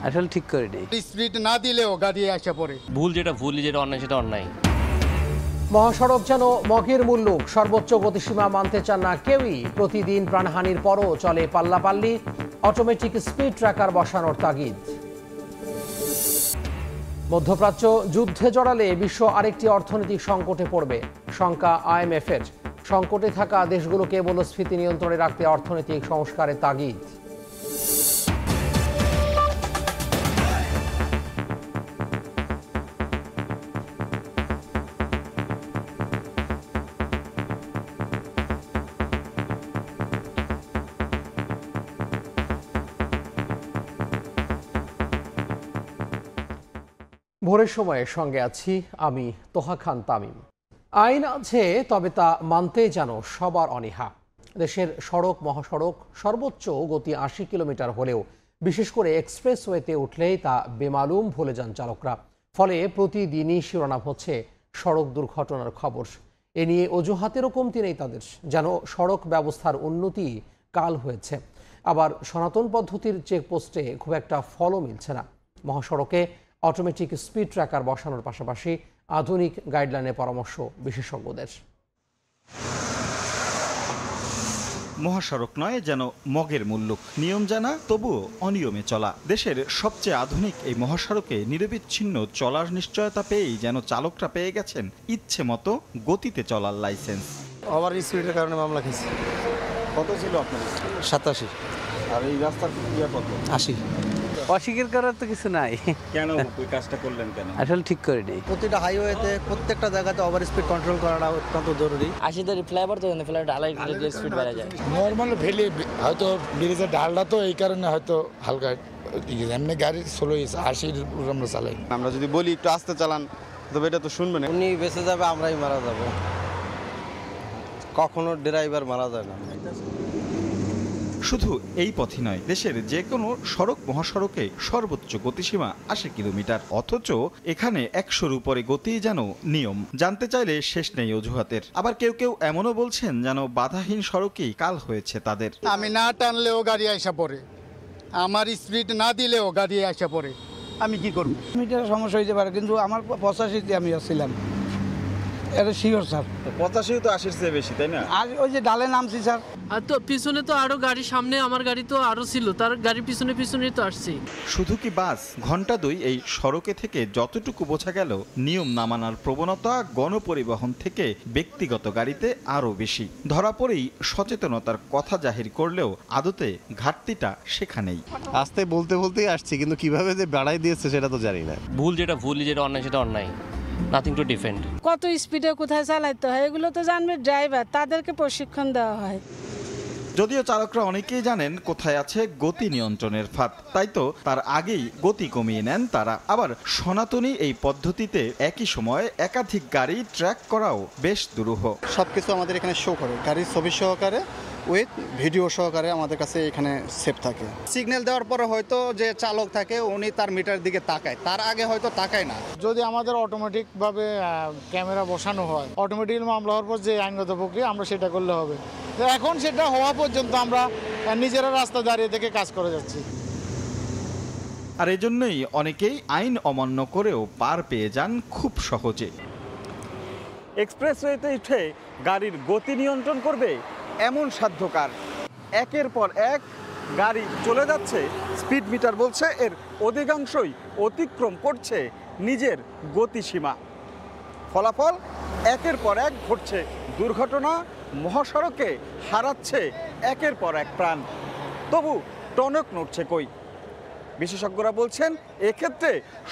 আসলে ঠিক করে নেই। স্পিড না দিলেও গাড়ি আসা পড়ে। ভুল যেটা অন্যায় সেটা অন্যায়। মহাসড়ক যেন মগের মুল্লুক, সর্বোচ্চ গতিসীমা মানতে চান না কেউই। প্রতিদিন প্রাণহানির পরও চলে পাল্লাপাল্লি, অটোমেটিক স্পিড ট্র্যাকার বসানোর তাগিদ। মধ্যপ্রাচ্য যুদ্ধে জড়ালে বিশ্ব আরেকটি অর্থনৈতিক সংকটে পড়বে, শঙ্কা IMF-এর। সংকটে থাকা দেশগুলোকে মূল্যস্ফীতি নিয়ন্ত্রণে রাখতে অর্থনৈতিক সংস্কারের তাগিদ। ভোরের সময়ে সঙ্গে আছি আমি তোহা খান তামিম। আইন আছে, তবে তা মানতে যেন সবার অনীহা। দেশের সড়ক মহাসড়ক সর্বোচ্চ গতি 80 কিলোমিটার হলেও বিশেষ করে এক্সপ্রেসওয়েতে উঠলেই তা বেমালুম ভুলে যান চালকরা। ফলে প্রতিদিনই শিরোনাম হচ্ছে সড়ক দুর্ঘটনার খবর। এ নিয়ে অজুহাতেরও কমতি নেই তাদের, যেন সড়ক ব্যবস্থার উন্নতি কাল হয়েছে, আবার সনাতন পদ্ধতির চেকপোস্টে খুব একটা ফলও মিলছে না। মহাসড়কে অটোমেটিক স্পিড ট্র্যাকার বসানোর পাশাপাশি আধুনিক গাইডলাইনের পরামর্শ বিশেষজ্ঞদের। মহাসড়ক নয়, যেন মগের মুল্লুক, নিয়ম জানা তবুও অনিয়মে চলা। দেশের সবচেয়ে আধুনিক এই মহাসড়কে নিরবিচ্ছিন্ন চলার নিশ্চয়তা পেয়েই যেন চালকরা পেয়ে গেছেন ইচ্ছে মতো গতিতে চলার লাইসেন্স। ওভার স্পিডের কারণে মামলা খেয়েছি। কত ছিল আপনার? 87। আর এই রাস্তার কত? 80। অস্বীকার করার তো কিছু নাই। কেন ওই কাজটা করলেন কেন? আসলে ঠিক করে নেই। প্রতিটা হাইওয়েতে প্রত্যেকটা জায়গাতে ওভার স্পিড কন্ট্রোল করাটা অত্যন্ত জরুরি। 80 ধরে ফ্লাইওভার তো ফ্লাইওভার ঢালাই স্পিড বেড়ে যায়। নর্মাল ভ্যালি হয়তো ব্রিজের ঢালটা তো এই কারণে হয়তো হালকা, এমনি গাড়ি 80 আমরা চালাই। আমরা যদি বলি একটু আস্তে চালান, তবে এটা তো শুনবে না। উনি বেঁচে যাবে, আমরাই মারা যাব। কখনো ড্রাইভার মারা যায় না। শুধু এই পথই নয়, দেশের যে কোনো সড়ক মহাসড়কে সর্বোচ্চ গতিসীমা 80 কিলোমিটার, অথচ এখানে 100-র উপরে গতি যেন নিয়ম। জানতে চাইলে শেষ নেই অজুহাতের। আবার কেউ কেউ এমনও বলছেন যেন বাধাহীন সড়কেই কাল হয়েছে তাদের। আমি না টানলেও গাড়ি আসা পড়ে, আমার স্পিড না দিলেও গাড়ি আসা পড়ে, আমি কি করব? মিটার সমস্যা হইতে পারে, কিন্তু আমার 85-তে আমি আসছিলাম। এটা শিওর স্যার। 85 তো 80-র চেয়ে বেশি, তাই না? আর ওই যে ডালে নামছি স্যার। আর তো পিছনে তো আরো গাড়ি, সামনে আমার গাড়ি তো আরো ছিল, তার গাড়ি পিছনে তো আসছি। শুধু কি বাস, ঘন্টা 2 এই সড়কে থেকে যতটুকু বোঝা গেল, নিয়ম না মানার প্রবণতা গণপরিবহন থেকে ব্যক্তিগত গাড়িতে আরো বেশি। ধরা পড়েই সচেতনতার কথা জাহির করলেও আদতে ঘাটতিটা সেখানেই। আস্তে বলতে বলতেই আসছি, কিন্তু কিভাবে যে বাড়াই দিয়েছে সেটা তো জানি না। ভুল যেটা অন্যায় সেটা অন্যায়। Nothing to defend. কত স্পিডে কোথায় চালাতে হয় এগুলো তো জানবে ড্রাইভার, তাদেরকে প্রশিক্ষণ দেওয়া হয়। যদিও চালকরা অনেকেই জানেন কোথায় আছে গতি নিয়ন্ত্রণের ফাঁদ, তাই তো তার আগেই গতি কমিয়ে নেন তারা। আবার সনাতনী এই পদ্ধতিতে একই সময়ে একাধিক গাড়ি ট্র্যাক করাও বেশ দুরূহ। সবকিছু আমাদের এখানে শো করে, গাড়ির ছবি সহকারে উইথ ভিডিও সহকারে আমাদের কাছে এখানে সেভ থাকে। সিগন্যাল দেওয়ার পরে হয়তো যে চালক থাকে উনি তার মিটার দিকে তাকায়, তার আগে হয়তো তাকায় না। যদি আমাদের অটোমেটিকভাবে ক্যামেরা বসানো হয়, অটোমেটিক মামলা হওয়ার পর যে আইনগত প্রক্রিয়া আমরা সেটা করলে হবে। তো এখন সেটা হওয়া পর্যন্ত আমরা নিজেরা রাস্তা দাঁড়িয়ে থেকে কাজ করে যাচ্ছি। আর এজন্যই অনেকেই আইন অমান্য করেও পার পেয়ে যান খুব সহজে। এক্সপ্রেসওয়েতে উঠে গাড়ির গতি নিয়ন্ত্রণ করবে এমন সাধ্যকার। একের পর এক গাড়ি চলে যাচ্ছে, স্পিড মিটার বলছে এর অধিকাংশই অতিক্রম করছে নিজের গতিসীমা। ফলাফল একের পর এক ঘটছে দুর্ঘটনা, মহাসড়কে হারাচ্ছে একের পর এক প্রাণ। তবু টনক নড়ছে কই? বিশেষজ্ঞরা বলছেন এক্ষেত্রে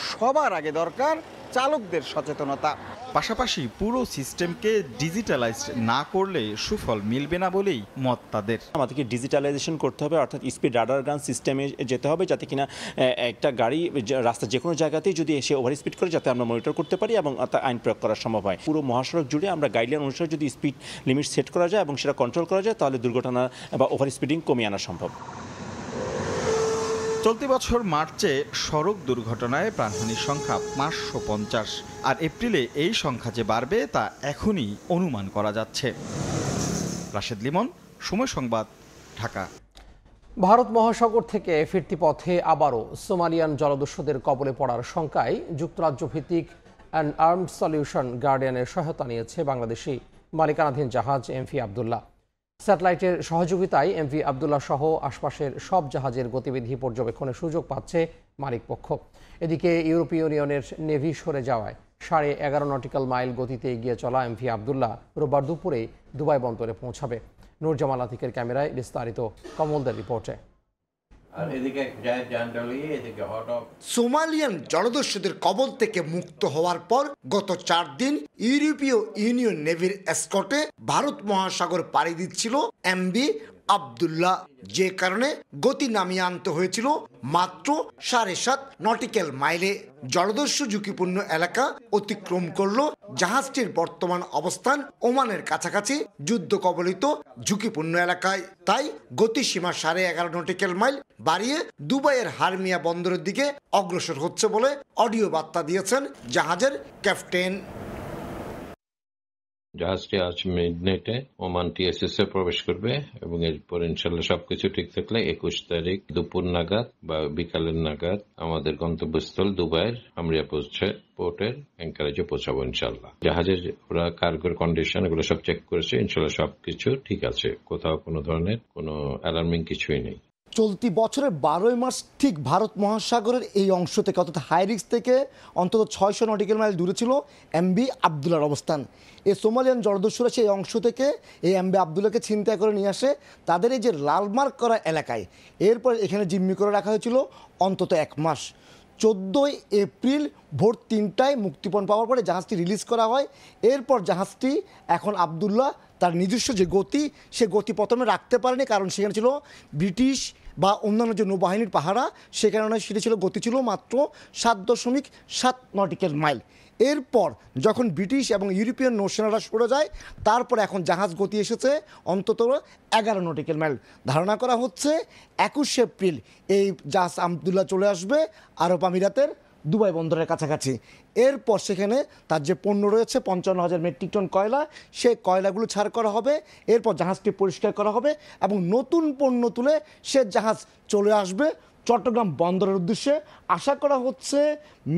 সবার আগে দরকার চালকদের সচেতনতা। পাশাপাশি পুরো সিস্টেমকে ডিজিটালাইজড না করলে সুফল মিলবে না বলেই মত তাদের। আমাদেরকে ডিজিটালাইজেশন করতে হবে, অর্থাৎ স্পিড রাডার গান সিস্টেমে যেতে হবে, যাতে কিনা একটা গাড়ি রাস্তা যে কোনো জায়গাতেই যদি এসে ওভার স্পিড করে যাতে আমরা মনিটর করতে পারি এবং তা আইন প্রয়োগ করা সম্ভব হয়। পুরো মহাসড়ক জুড়ে আমরা গাইডলাইন অনুসারে যদি স্পিড লিমিট সেট করা যায় এবং সেটা কন্ট্রোল করা যায়, তাহলে দুর্ঘটনা বা ওভার স্পিডিং কমিয়ে আনা সম্ভব। চলতি বছর মার্চে সড়ক দুর্ঘটনায় প্রাণহানির সংখ্যা 550, আর এপ্রিলে এই সংখ্যা যে বাড়বে তা এখনই অনুমান করা যাচ্ছে। রাশেদ লিমন, সময় সংবাদ, ঢাকা। ভারত মহাসাগর থেকে ফিরতি পথে আবারও সোমালিয়ান জলদস্যুদের কবলে পড়ার শঙ্কায় যুক্তরাজ্য ভিত্তিক অ্যান্ড আর্মড সলিউশন গার্ডিয়ানের সহায়তা নিয়েছে বাংলাদেশি মালিকানাধীন জাহাজ এমভি আবদুল্লাহ। স্যাটেলাইটের সহযোগিতায় এমভি আবদুল্লাহ সহ আশপাশের সব জাহাজের গতিবিধি পর্যবেক্ষণের সুযোগ পাচ্ছে মালিকপক্ষ। এদিকে ইউরোপীয় ইউনিয়নের নেভি সরে যাওয়ায় 11.5 নটিক্যাল মাইল গতিতে এগিয়ে চলা এমভি আবদুল্লাহ রোববার দুপুরে দুবাই বন্দরে পৌঁছাবে। নূরজামাল আতিকের ক্যামেরায় বিস্তারিত কমলদের রিপোর্টে। সোমালিয়ান জলদস্যুদের কবল থেকে মুক্ত হওয়ার পর গত 4 দিন ইউরোপীয় ইউনিয়ন নেভির এসকর্টে ভারত মহাসাগর পাড়ি দিচ্ছিল এমভি আবদুল্লাহ, যে কারণে গতি নামিয়ে আনতে হয়েছিল মাত্র 7.5 নটিক্যাল মাইলে। জলদস্যু ঝুঁকিপূর্ণ এলাকা অতিক্রম করলো জাহাজটির বর্তমান অবস্থান ওমানের কাছাকাছি যুদ্ধ কবলিত ঝুঁকিপূর্ণ এলাকায়। তাই গতিসীমা 11.5 নটিক্যাল মাইল বাড়িয়ে দুবাইয়ের হারমিয়া বন্দরের দিকে অগ্রসর হচ্ছে বলে অডিও বার্তা দিয়েছেন জাহাজের ক্যাপ্টেন। জাহাজটি আজ মিডনাইটে ওমান টিএসএস এ প্রবেশ করবে এবং এরপর ইনশাল্লাহ সবকিছু ঠিক থাকলে 21 তারিখ দুপুর নাগাদ বা বিকালের নাগাদ আমাদের গন্তব্যস্থল দুবাইয়ের হামরিয়া পোর্টের অ্যাঙ্কারেজে পৌঁছাবো ইনশাল্লাহ। জাহাজের ওরা কার্গোর কন্ডিশন এগুলো সব চেক করেছে, ইনশাল্লাহ সবকিছু ঠিক আছে, কোথাও কোনো ধরনের কোনো অ্যালার্মিং কিছুই নেই। চলতি বছরের 12 মার্চ ঠিক ভারত মহাসাগরের এই অংশ থেকে অর্থাৎ হাইরিক্স থেকে অন্তত 600 নটিক্যাল মাইল দূরে ছিল এমভি আবদুল্লাহর অবস্থান। এই সোমালিয়ান জলদস্যুরা সেই অংশ থেকে এই এমভি আবদুল্লাহকে ছিনতাই করে নিয়ে আসে তাদের এই যে লালমার্ক করা এলাকায়। এরপর এখানে জিম্মি করে রাখা হয়েছিল অন্তত 1 মাস। 14 এপ্রিল ভোর 3টায় মুক্তিপণ পাওয়ার পরে জাহাজটি রিলিজ করা হয়। এরপর জাহাজটি এখন আবদুল্লাহ তার নিজস্ব যে গতি সে গতি প্রথমে রাখতে পারেনি, কারণ সেখানে ছিল ব্রিটিশ বা অন্যান্য যে নৌবাহিনীর পাহারা, সে কারণে সেটি ছিল গতি ছিল মাত্র 7.7 নটিক্যাল মাইল। এরপর যখন ব্রিটিশ এবং ইউরোপিয়ান নৌসেনারা সরে যায় তারপর এখন জাহাজ গতি এসেছে অন্তত 11 নটিক্যাল মাইল। ধারণা করা হচ্ছে 21 এপ্রিল এই জাহাজ আবদুল্লাহ চলে আসবে আরব আমিরাতের দুবাই বন্দরের কাছাকাছি। এরপর সেখানে তার যে পণ্য রয়েছে 55,000 মেট্রিক টন কয়লা, সেই কয়লাগুলো ছাড় করা হবে। এরপর জাহাজটি পরিষ্কার করা হবে এবং নতুন পণ্য তুলে সে জাহাজ চলে আসবে চট্টগ্রাম বন্দরের উদ্দেশ্যে। আশা করা হচ্ছে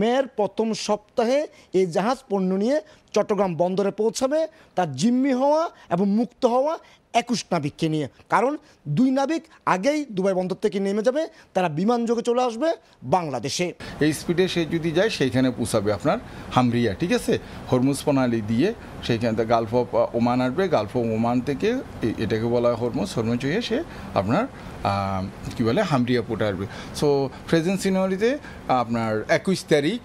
মের প্রথম সপ্তাহে এই জাহাজ পণ্য নিয়ে চট্টগ্রাম বন্দরে পৌঁছাবে, তার জিম্মি হওয়া এবং মুক্ত হওয়া 21 নাবিককে নিয়ে। কারণ 2 নাবিক আগেই দুবাই বন্দর থেকে নেমে যাবে, তারা বিমান যোগে চলে আসবে বাংলাদেশে। এই স্পিডে সে যদি যায় সেইখানে পৌঁছাবে আপনার হামরিয়া, ঠিক আছে, হরমুজ প্রণালী দিয়ে সেইখান থেকে গালফ অফ ওমান আসবে। গালফ অফ ওমান থেকে এটাকে বলা হয় হরমুজ হয়ে সে আপনার কী বলে হামরিয়া পোর্টে আসবে। সো প্রেজেন্ট সিনারিতে আপনার 21 তারিখ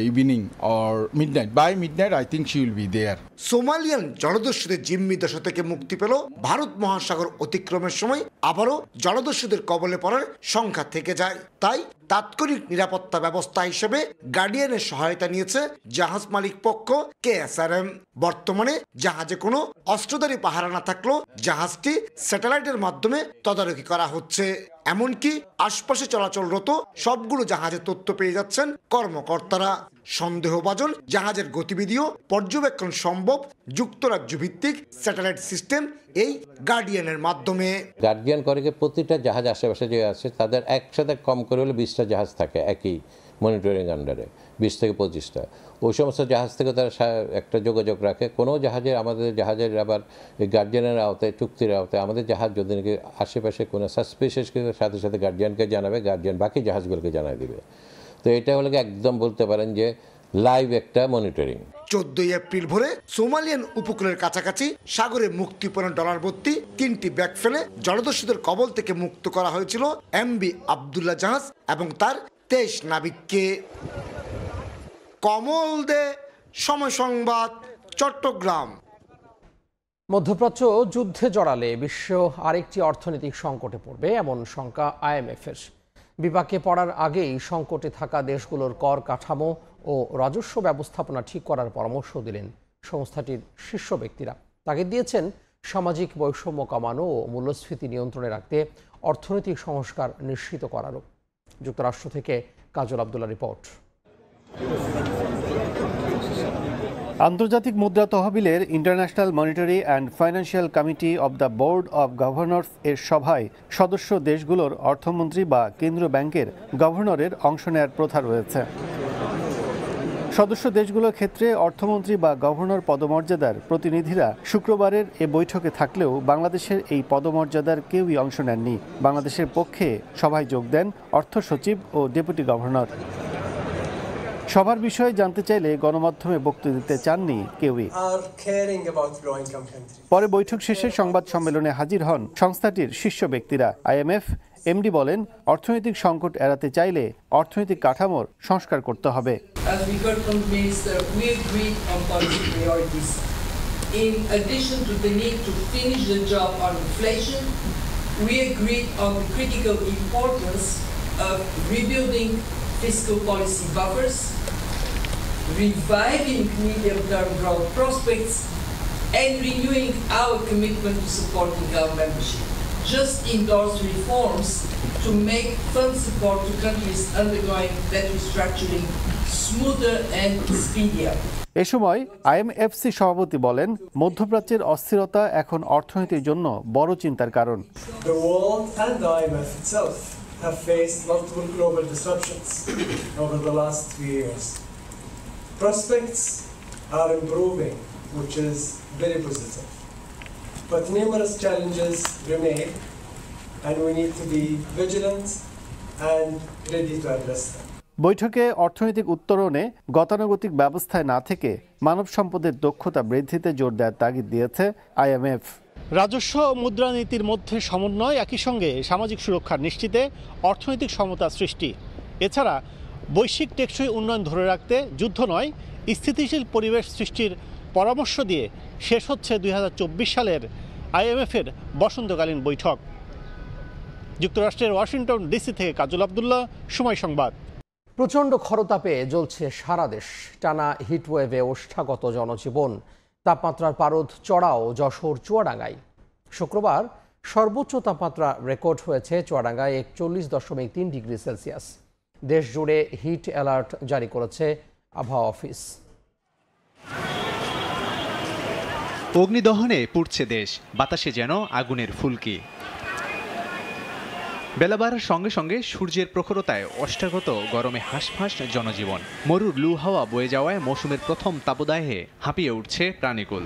evening or midnight, by midnight I think she will be there. Somalian জলদস্যুদের জিম্মি দশা থেকে মুক্তি পেল ভারত মহাসাগর অতিক্রমের সময় আবারও জলদস্যুদের কবলে পড়ার সংখ্যা থেকে যায়। তাই তাৎক্ষণিক নিরাপত্তা ব্যবস্থা হিসেবে গার্ডিয়ানের সহায়তা নিয়েছে জাহাজ মালিক পক্ষ KSRM। বর্তমানে জাহাজে কোনো অস্ত্রধারী পাহারা না থাকলেও জাহাজটি স্যাটেলাইটের মাধ্যমে তদারকি করা হচ্ছে। এমনকি আশপাশে চলাচলরত সবগুলো জাহাজের তথ্য পেয়ে যাচ্ছেন কর্মকর্তারা। সন্দেহভাজন জাহাজের গতিবিধিও পর্যবেক্ষণ সম্ভব যুক্তরাজ্য ভিত্তিক স্যাটেলাইট সিস্টেম এই গার্ডিয়ানের মাধ্যমে। গার্ডিয়ান করে প্রতিটা জাহাজ আশেপাশে যে আছে তাদের একসাথে কম করে হলে 20টা জাহাজ থাকে একই মনিটরিং আন্ডারে, 20 থেকে 25টা। ওই সমস্ত জাহাজ থেকে তারা একটা যোগাযোগ রাখে। কোনো জাহাজে আমাদের জাহাজের আবার গার্ডিয়ানের আওতায়, চুক্তির আওতায় আমাদের জাহাজ যদি নাকি আশেপাশে কোনো সাসপিশিয়াসকে সাথে সাথে গার্ডিয়ানকে জানাবে, গার্ডিয়ান বাকি জাহাজগুলোকে জানাই দিবে। তো এটা হলো একদম বলতে পারেন যে লাইভ একটা মনিটরিং। 14 এপ্রিল ভোরে সোমালিয়ান উপকূলের কাছাকাছি সাগরে মুক্তিপণ ডলার ভর্তি 3টি ব্যাগ ফেলে জলদস্যুদের কবল থেকে মুক্ত করা হয়েছিল এমভি আবদুল্লাহ জাহাজ এবং তার 23 নাবিককে। কমল দে, সময় সংবাদ, চট্টগ্রাম। মধ্যপ্রাচ্য যুদ্ধে জড়ালে বিশ্ব আরেকটি অর্থনৈতিক সংকটে পড়বে এমন শঙ্কা IMF-এর। বিপাকে পড়ার আগেই সংকটে থাকা দেশগুলোর কর কাঠামো ও রাজস্ব ব্যবস্থাপনা ঠিক করার পরামর্শ দিলেন সংস্থাটির শীর্ষ ব্যক্তিরা। তাগিদ দিয়েছেন সামাজিক বৈষম্য কমানো ও মূল্যস্ফীতি নিয়ন্ত্রণে রাখতে অর্থনৈতিক সংস্কার নিশ্চিত করারও। যুক্তরাষ্ট্র থেকে কাজল আব্দুল্লাহ রিপোর্ট। আন্তর্জাতিক মুদ্রা তহবিলের international monetary and financial committee of the board of governors এর সভায় সদস্য দেশগুলোর অর্থমন্ত্রী বা কেন্দ্রীয় ব্যাংকের গভর্নরের অংশ নেওয়ার প্রথা রয়েছে। সদস্য দেশগুলোর ক্ষেত্রে অর্থমন্ত্রী বা গভর্নর পদমর্যাদার প্রতিনিধিরা শুক্রবারের এ বৈঠকে থাকলেও বাংলাদেশের এই পদমর্যাদার কেউই অংশ নেননি। বাংলাদেশের পক্ষে সভায় যোগ দেন অর্থ সচিব ও ডেপুটি গভর্নর। সভার বিষয়ে জানতে চাইলে গণমাধ্যমে বক্তব্য দিতে চাননি কেউই। পরে বৈঠক শেষে সংবাদ সম্মেলনে হাজির হন সংস্থাটির শীর্ষ ব্যক্তিরা। IMF এমডি বলেন, অর্থনৈতিক সংকট এড়াতে চাইলে অর্থনৈতিক কাঠামোর সংস্কার করতে হবে। Fiscal policy buffers, reviving medium-term growth prospects, and renewing our commitment to supporting our membership. Just endorse reforms to make fund support to countries undergoing debt restructuring smoother and speedier. এ সময় IMFC সভাপতি বলেন, মধ্যপ্রাচ্যের অস্থিরতা এখন অর্থনীতির জন্য বড় চিন্তার কারণ। The world and the IMF itself have faced multiple global disruptions over the last 3 years. Prospects are improving, which is very positive. But numerous challenges remain, and we need to be vigilant and ready to address them. বৈঠকে অর্থনৈতিক উত্তরণে গতানুগতিক ব্যবস্থায় না থেকে মানব সম্পদের দক্ষতা বৃদ্ধিতে জোর দেওয়ার তাগিদ দিয়েছে IMF। রাজস্ব ও মুদ্রানীতির মধ্যে সমন্বয়, একই সঙ্গে সামাজিক সুরক্ষা নিশ্চিতে অর্থনৈতিক সমতা সৃষ্টি, এছাড়া বৈশ্বিক টেকসই উন্নয়ন ধরে রাখতে যুদ্ধ নয়, স্থিতিশীল পরিবেশ সৃষ্টির পরামর্শ দিয়ে শেষ হচ্ছে 2024 সালের IMF-এর বসন্তকালীন বৈঠক। যুক্তরাষ্ট্রের ওয়াশিংটন ডিসি থেকে কাজল আব্দুল্লাহ, সময় সংবাদ। প্রচণ্ড খরতাপে জ্বলছে সারা দেশ। টানা হিটওয়েভে ওষ্ঠাগত জনজীবন। তাপমাত্রার পারদ চড়াও যশোর চুয়াডাঙ্গায়। শুক্রবার সর্বোচ্চ তাপমাত্রা রেকর্ড হয়েছে চুয়াডাঙ্গায় 41.3 ডিগ্রি সেলসিয়াস। দেশ জুড়ে হিট অ্যালার্ট জারি করেছে আবহাওয়া অফিস। অগ্নিদহনে পুড়ছে দেশ, বাতাসে যেন আগুনের ফুলকি। বেলা বাড়ার সঙ্গে সঙ্গে সূর্যের প্রখরতায় অষ্টাগত গরমে হাঁসফাঁস জনজীবন। মরুর লু হাওয়া বয়ে যাওয়ায় মৌসুমের প্রথম তাপদাহে হাঁপিয়ে উঠছে প্রাণীকুল।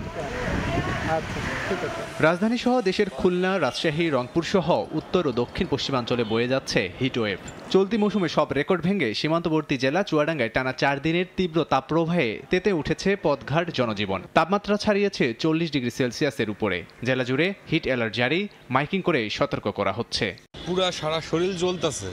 রাজধানী সহ দেশের খুলনা, রাজশাহী, রংপুর সহ উত্তর ও দক্ষিণ পশ্চিমাঞ্চলে বয়ে যাচ্ছে হিটওয়েভ। চলতি মৌসুমে সব রেকর্ড ভেঙে সীমান্তবর্তী জেলা চুয়াডাঙ্গায় টানা 4 দিনের তীব্র তাপপ্রবাহে তেতে উঠেছে পথঘাট জনজীবন। তাপমাত্রা ছাড়িয়েছে 40 ডিগ্রি সেলসিয়াসের উপরে। জেলা জুড়ে হিট অ্যালার্ট জারি, মাইকিং করে সতর্ক করা হচ্ছে। পুরা সারা শরীর জ্বলতেছে,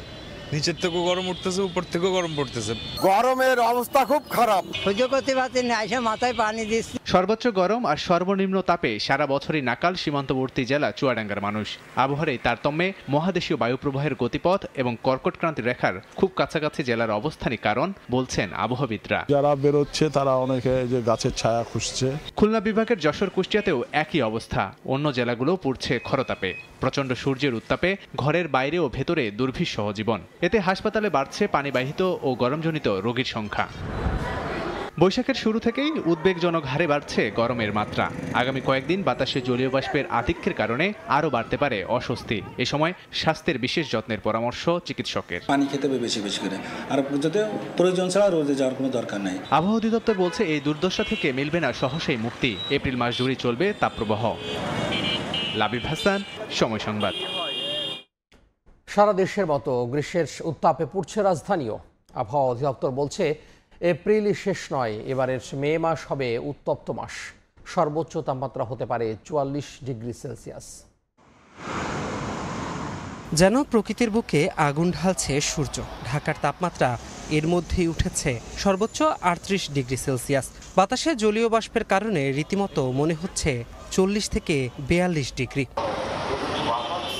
নিচের থেকেও গরম উঠতেছে, উপর থেকেও গরম পড়তেছে। গরমের অবস্থা খুব খারাপ, সহ্য করতে পারছি না, এসে মাথায় পানি দিচ্ছি। সর্বোচ্চ গরম আর সর্বনিম্ন তাপে সারা বছরই নাকাল সীমান্তবর্তী জেলা চুয়াডাঙ্গার মানুষ। আবহাওয়ার এই তারতম্যে মহাদেশীয় বায়ুপ্রবাহের গতিপথ এবং কর্কটক্রান্তি রেখার খুব কাছাকাছি জেলার অবস্থানই কারণ বলছেন আবহাওয়াবিদরা। যারা বেরোচ্ছে তারা অনেকে যে গাছের ছায়া খুঁজছে। খুলনা বিভাগের যশোর, কুষ্টিয়াতেও একই অবস্থা। অন্য জেলাগুলো পুড়ছে খরতাপে। প্রচণ্ড সূর্যের উত্তাপে ঘরের বাইরে ও ভেতরে দুর্বিষহ জীবন। এতে হাসপাতালে বাড়ছে পানিবাহিত ও গরমজনিত রোগীর সংখ্যা। বৈশাখের শুরু থেকেই উদ্বেগজনক হারে বাড়ছে গরমের মাত্রা। আগামী কয়েকদিন বাতাসে জলীয় বাষ্পের আধিক্যের কারণে আরও বাড়তে পারে অস্বস্তি। এ সময় স্বাস্থ্যের বিশেষ যত্নের পরামর্শ চিকিৎসকের। পানি খেতে হবে বেশি বেশি করে, আর যদি প্রয়োজন ছাড়া রোদে যাওয়ার কোনো দরকার নাই। আবহাওয়া অধিদপ্তর বলছে এই দুর্দশা থেকে মিলবে না সহসাই মুক্তি। এপ্রিল মাস জুড়ে চলবে তাপপ্রবাহ। লাবিব হাসান, সময় সংবাদ। সারা দেশের মতো গ্রীষ্মের উত্তাপে পুড়ছে রাজধানীও। আবহাওয়া অধিদপ্তর বলছে, এপ্রিলই শেষ নয়, এবারের মে মাস হবে উত্তপ্ত মাস। সর্বোচ্চ তাপমাত্রা হতে পারে 44 ডিগ্রি সেলসিয়াস। যেন প্রকৃতির বুকে আগুন ঢালছে সূর্য। ঢাকার তাপমাত্রা এর মধ্যেই উঠেছে সর্বোচ্চ 38 ডিগ্রি সেলসিয়াস। বাতাসে জলীয় বাষ্পের কারণে রীতিমতো মনে হচ্ছে 40 থেকে 42 ডিগ্রি।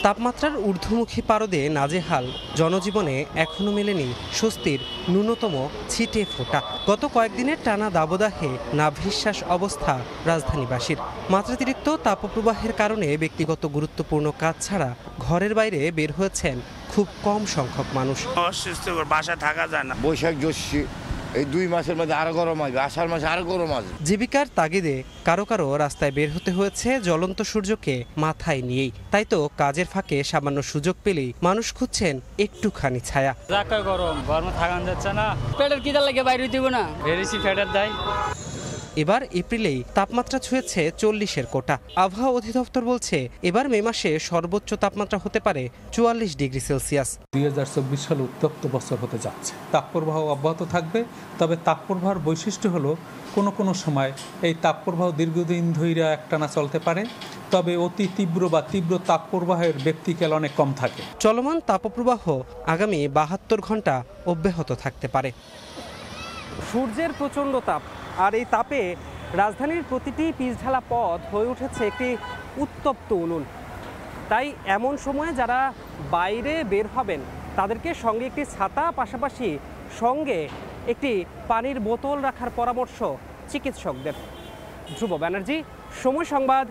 তাপমাত্রার ঊর্ধ্বমুখী পারদে নাজেহাল জনজীবনে এখনও মেলেনি স্বস্তির ন্যূনতম ছিটে ফোঁটা। গত কয়েকদিনের টানা দাবদাহে নাভিশ্বাস অবস্থা রাজধানীবাসীর। মাত্রাতিরিক্ত তাপপ্রবাহের কারণে ব্যক্তিগত গুরুত্বপূর্ণ কাজ ছাড়া ঘরের বাইরে বের হয়েছেন খুব কম সংখ্যক মানুষ। অসুস্থ, বাসায় থাকা যায় না। বৈশাখ জ্যৈষ্ঠ এই 2 মাসের মধ্যে আরো গরম আসবে, আষাঢ় মাসে আরো গরম আসবে। জীবিকার তাগিদে কারো কারো রাস্তায় বের হতে হয়েছে জ্বলন্ত সূর্যকে মাথায় নিয়েই। তাই তো কাজের ফাঁকে সামান্য সুযোগ পেলেই মানুষ খুঁজছেন একটুখানি ছায়া। গরম থাকান যাচ্ছে না, পেটের খিদা লাগে বাইরে দিব না, বেরিয়েছি পেটের দায়। এবার এপ্রিলেই তাপমাত্রা ছুঁয়েছে 40-এর কোটা। আবহাওয়া অধিদপ্তর বলছে এবার মে মাসে সর্বোচ্চ তাপমাত্রা হতে পারে 44 ডিগ্রি সেলসিয়াস। 2024 সাল উত্তপ্ত বছর হতে যাচ্ছে। তাপপ্রবাহ অব্যাহত থাকবে, তবে তাপপ্রবাহের বৈশিষ্ট্য হলো কোনো সময় এই তাপপ্রবাহ দীর্ঘদিন ধরে একটানা চলতে পারে, তবে অতি তীব্র বা তীব্র তাপপ্রবাহের ব্যক্তিকাল অনেক কম থাকে। চলমান তাপপ্রবাহ আগামী 72 ঘন্টা অব্যাহত থাকতে পারে। সূর্যের প্রচণ্ড তাপ, আর এই তাপে রাজধানীর প্রতিটি পিচঢালা পথ হয়ে উঠেছে একটি উত্তপ্ত উনুন। তাই এমন সময়ে যারা বাইরে বের হবেন তাদেরকে সঙ্গে একটি ছাতা, পাশাপাশি সঙ্গে একটি পানির বোতল রাখার পরামর্শ চিকিৎসকদের। ধ্রুব ব্যানার্জি, সময় সংবাদ,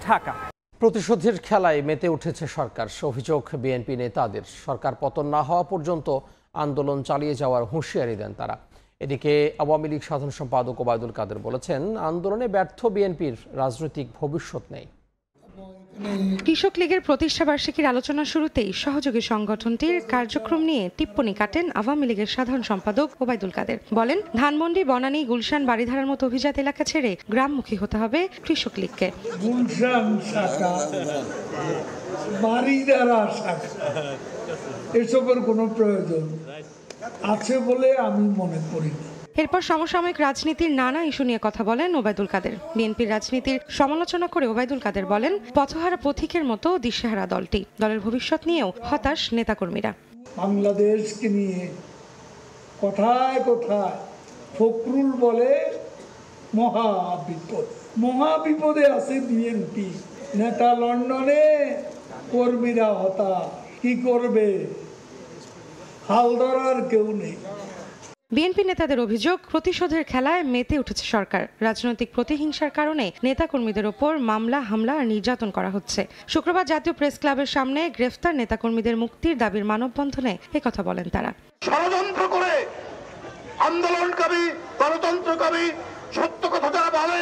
ঢাকা। প্রতিশোধের খেলায় মেতে উঠেছে সরকার। অভিযোগ বিএনপি নেতাদের। সরকার পতন না হওয়া পর্যন্ত আন্দোলন চালিয়ে যাওয়ার হুঁশিয়ারি দেন তারা। এদিকে আওয়ামী লীগ সাধারণ সম্পাদক ওবায়দুল কাদের বলেছেন, আন্দোলনে ব্যর্থ বিএনপির রাজনৈতিক ভবিষ্যৎ নেই। কৃষক লীগের প্রতিষ্ঠাবার্ষিকীর আলোচনা শুরুতেই সহযোগী সংগঠনটির কার্যক্রম নিয়ে টিপ্পনী কাটেন আওয়ামী লীগের সাধারণ সম্পাদক ওবায়দুল কাদের। বলেন, ধানমন্ডি, বনানী, গুলশান, বাড়িধারার মতো অভিজাত এলাকা ছেড়ে গ্রামমুখী হতে হবে কৃষক লীগকে। গুলশান শাখা, বাড়িধারা শাখা, এসবের কোনো প্রয়োজন আছে বলে আমি মনে করি না। এরপর সমসাময়িক রাজনীতির নানা ইস্যু নিয়ে কথা বলেন ওবায়দুল কাদের। বিএনপির রাজনীতির সমালোচনা করে ওবায়দুল কাদের বলেন, পথহারা পথিকের মতো দিশেহারা দলটি। দলের ভবিষ্যৎ নিয়েও হতাশ নেতাকর্মীরা। বাংলাদেশকে নিয়ে কোথায় কোথায় ফখরুল বলে মহাবিপদ, মহাবিপদে আছে বিএনপি। নেতা লন্ডনে, কর্মীরা হতাশ। কি করবে, হাল ধরার কেউ নেই। বিএনপি নেতাদের অভিযোগ, প্রতিশোধের খেলায় মেতে উঠেছে সরকার। রাজনৈতিক প্রতিহিংসার কারণে নেতাকর্মীদের ওপর মামলা, হামলা আর নির্যাতন করা হচ্ছে। শুক্রবার জাতীয় প্রেস ক্লাবের সামনে গ্রেফতার নেতাকর্মীদের মুক্তির দাবির মানববন্ধনে একথা বলেন তারা। ষড়যন্ত্র করে আন্দোলনকামী, গণতন্ত্রকামী, সত্য কথা যারা বলে,